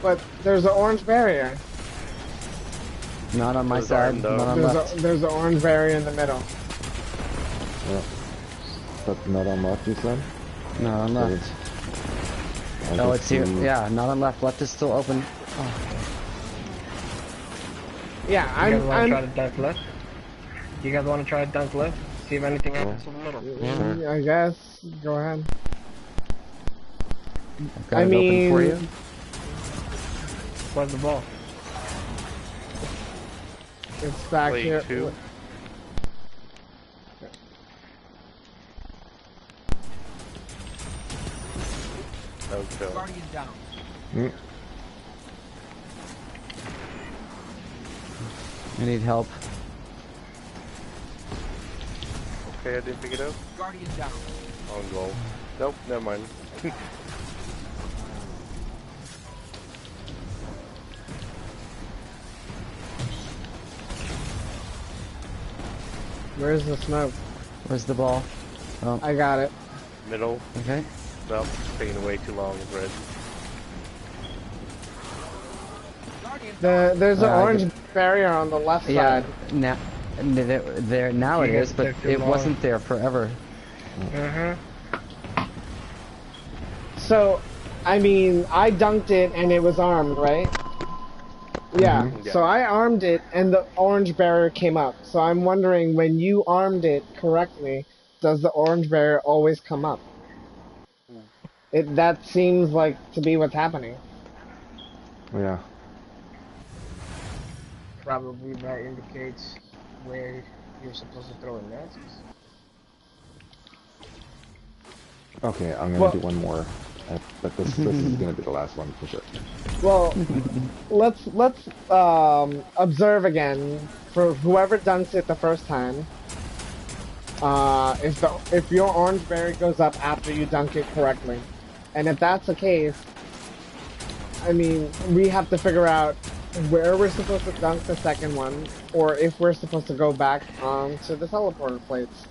But there's an orange barrier. Not on my Those side. aren't, though. Not on left. There's an orange barrier in the middle. Yeah. But not on left, you said? Not on So left. I'll Oh, just it's here. do- Yeah, not on left. Left is still open. Yeah, You guys want to try I'm. to dunk left? You guys want to try to dunk left? See if anything happens in the middle. Sure. I guess. Go ahead. I've got I it open for mean- you. Where's the ball? It's back Plate here. 2. Okay. Guardian down. Mm. I need help. Okay, I didn't pick it up. Guardian down. On goal. Nope, never mind. Where's the smoke? Where's the ball? Oh, I got it. Middle. okay. Nope, taking way too long. Red. Guardian down. There's an I orange barrier on the left Yeah. side. Now, there now it You is, guys but took too it long. wasn't there forever. So, I mean, I dunked it and it was armed, right? Yeah. Mhm. So I armed it and the orange barrier came up. So I'm wondering, when you armed it correctly, does the orange barrier always come up? That seems like to be what's happening. Yeah. Probably that indicates where you're supposed to throw in nests. Okay, I'm gonna Well- do one more. But this is gonna be the last one for sure. Well, let's observe again for whoever dunks it the first time. If your orange barrier goes up after you dunk it correctly, and if that's the case, I mean, we have to figure out where we're supposed to dunk the second one, or if we're supposed to go back to the teleporter plates.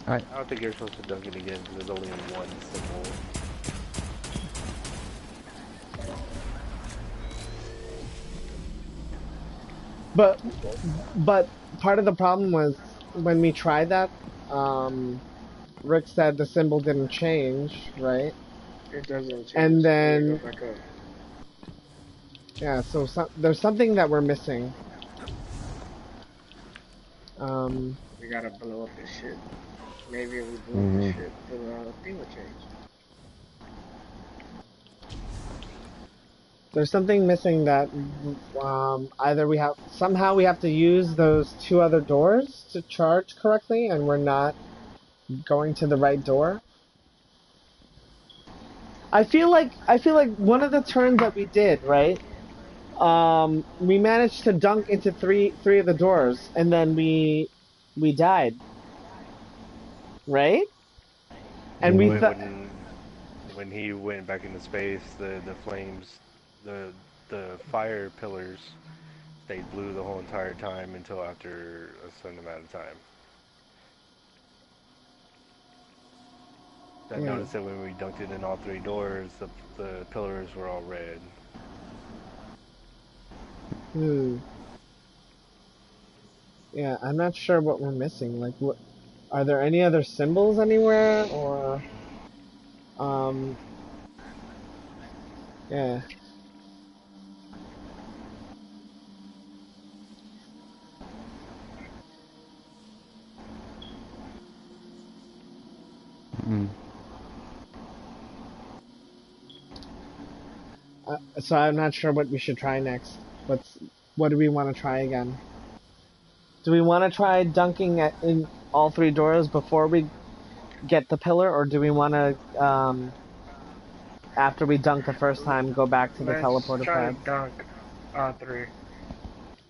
I don't think you're supposed to dunk it again because there's only one symbol. But part of the problem was when we tried that, Rick said the symbol didn't change, right? It doesn't change. And then- Go back up. Yeah, so there's something that we're missing. We gotta blow up this shit. Maybe if we blow up this Mhm. shit, the thing will change. There's something missing that either somehow we have to use those two other doors to charge correctly, and we're not going to the right door. I feel like one of the turns that we did, right? We managed to dunk into three of the doors, and then we died, right? And we thought, When he went back into space, the flames, the fire pillars stayed blue the whole entire time until after a certain amount of time. I Yeah. noticed that when we dunked it in all three doors, the pillars were all red. Yeah, I'm not sure what we're missing. Like, what are there any other symbols anywhere, or um, yeah. Mm. So I'm not sure what we should try next. What do we want to try again? Do we want to try dunking in all three doors before we get the pillar, or do we want to, after we dunk the first time, go back to the Let's teleporter try to pad? dunk all three.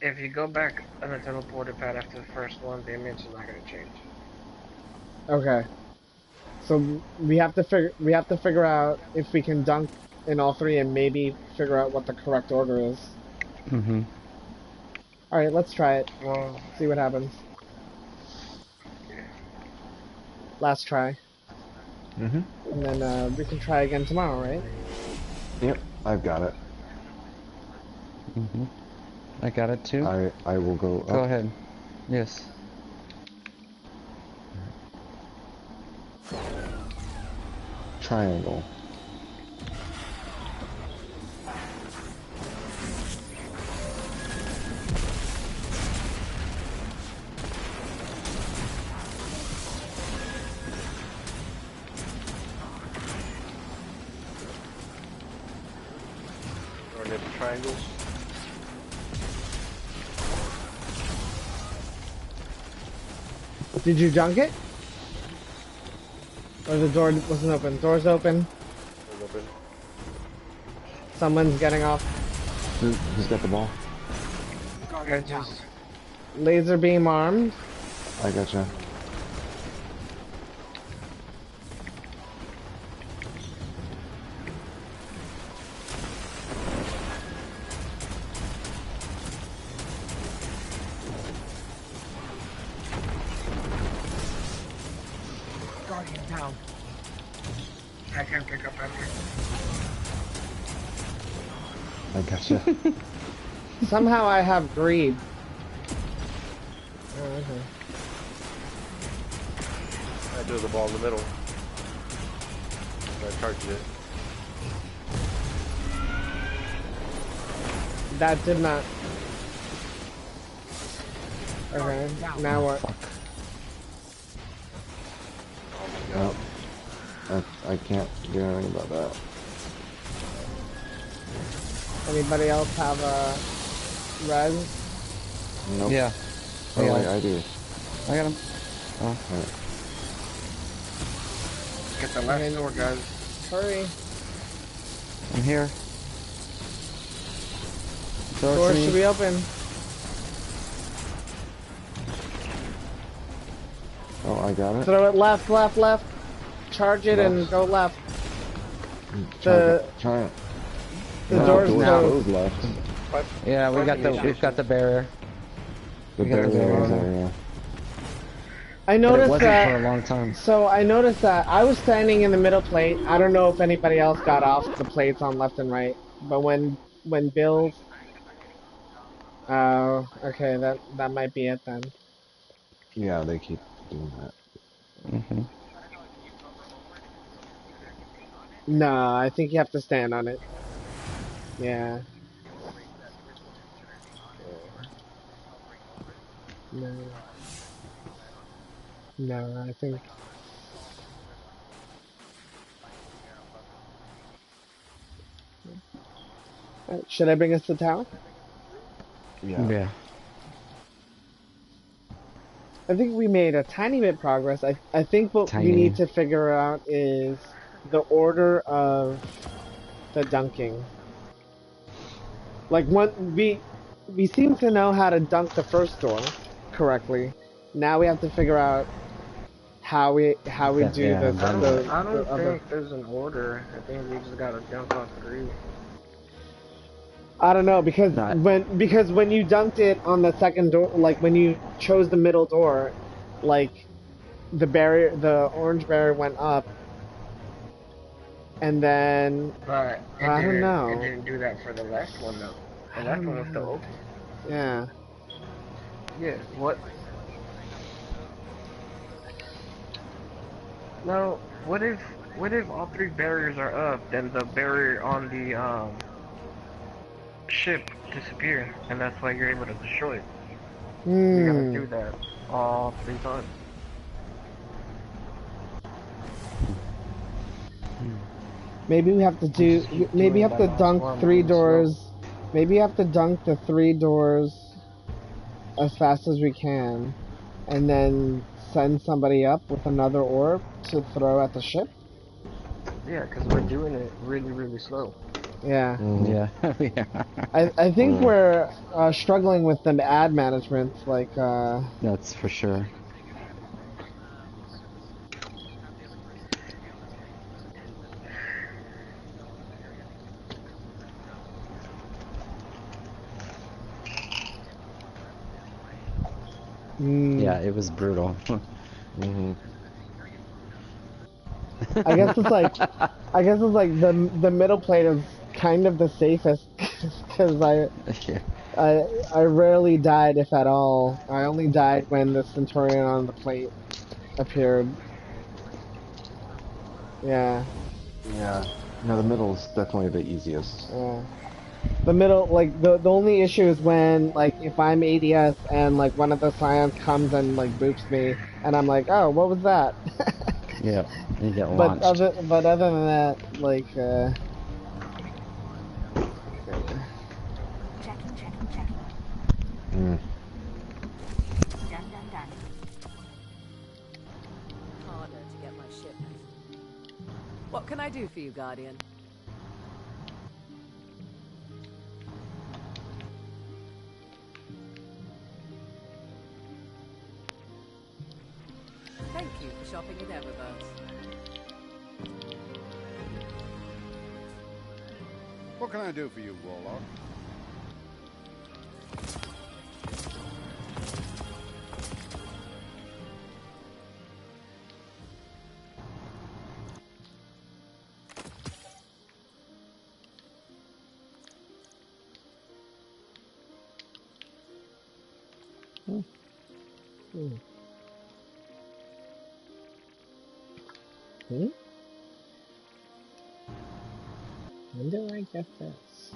If you go back on the teleporter pad after the first one, the image is not gonna change. Okay. So we have to figure out if we can dunk in all three and maybe figure out what the correct order is. Mm-hmm. All right, let's try it. Well, See what happens. Last try, Mm-hmm. and then we can try again tomorrow, right? Yep, I've got it. Mm-hmm. I got it too. I will go Go up. ahead. Yes. Triangle. Or near the triangle. Did you dunk it? Or the door wasn't open? Door's open. Doors open. Someone's getting off. Who's got the ball? I just Laser beam armed. I gotcha. Guardian down. I can't pick up after. I gotcha. Somehow I have greed. Oh, okay. I do the ball in the middle. I charged it. That did not. Okay, now what? Fuck. Oh my god. Nope. I can't do anything about that. Anybody else have a res? Nope. Yeah. Oh I got wait, him. I do. I got him. Oh. Alright. Get the last door, guys. Hurry. I'm here. Throw it Door to me. should be open. Oh, I got it. Throw it left, left, left. Charge it and Left. go left. Try it. The No, door's door's closed. closed left. Yeah, we've got the barrier. The We got the barrier barrier. is there, yeah. I But it noticed wasn't for a that. long time. So I noticed that I was standing in the middle plate. I don't know if anybody else got off the plates on left and right. But when Bill, oh, okay, that might be it then. Yeah, they keep doing that. Mm-hmm. No, I think you have to stand on it. Yeah. No. No, I think. Should I bring us to tower? Yeah. Yeah. I think we made a tiny bit progress. I think what we Tiny. need to figure out is the order of the dunking. Like we seem to know how to dunk the first door correctly. Now we have to figure out how we do Yeah, the done the, I the don't other. think there's an order. I think we just gotta dunk all three. I don't know because Not. when you dunked it on the second door, like when you chose the middle door, like the orange barrier went up, and then But I don't know. It didn't do that for the last one though. The last one was still open. Yeah. Yeah. What? No. What if all three barriers are up? Then the barrier on the ship disappear, and that's why you're able to destroy it. You gotta Hmm. do that all three times. Maybe we have to We do. just keep Maybe you doing have that to last dunk one three really slow. doors. Maybe you have to dunk the three doors as fast as we can, and then send somebody up with another orb to throw at the ship. Yeah, because we're doing it really, really slow. Yeah. Mm-hmm. Yeah. Yeah. I think Yeah. we're struggling with the ad management. Like, That's for sure. mm, Yeah, it was brutal. Mm-hmm. I guess it's like, the middle plate is kind of the safest because Yeah. I rarely died if at all. I only died when the Centurion on the plate appeared. Yeah, Yeah. No, the middle's definitely the easiest. yeah. The middle, like the only issue is when like if I'm ADS and like one of the scions comes and like boops me and I'm like, oh, what was that? Yeah. You get launched. But other than that, like Checking, checking, checking. Mm. Done, done, done. Harder to get my shipment. What can I do for you, Guardian? Thank you for shopping with Eververse. What can I do for you, Warlock? hmm. Hmm? When do I get this?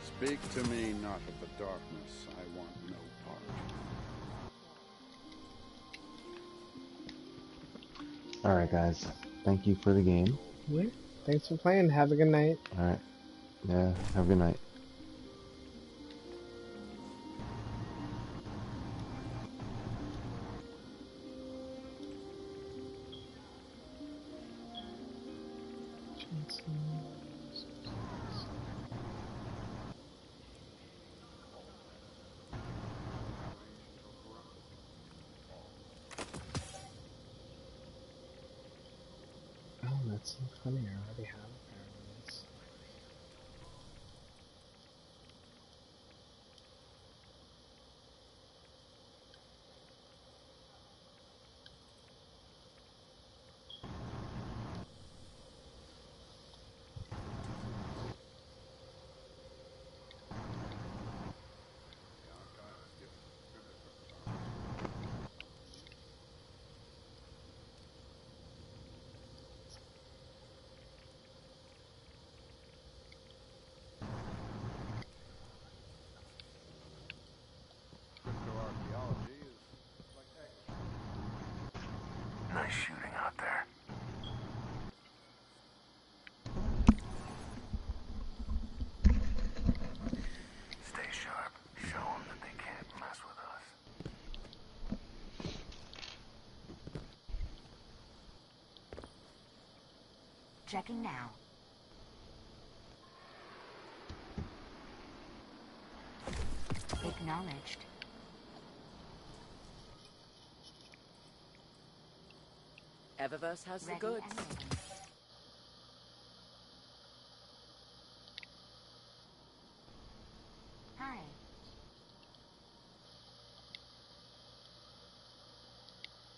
Speak to me not of the darkness. I want no part. All right, guys. Thank you for the game. Yeah. Thanks for playing. Have a good night. All right. Yeah. Have a good night. Oh, that's so funny. I already have a pair of these. Cryptoarchaeology is like Nice shooting out there. Stay sharp. Show them that they can't mess with us. Checking now. Acknowledged. Eververse has the Ready goods. and waiting.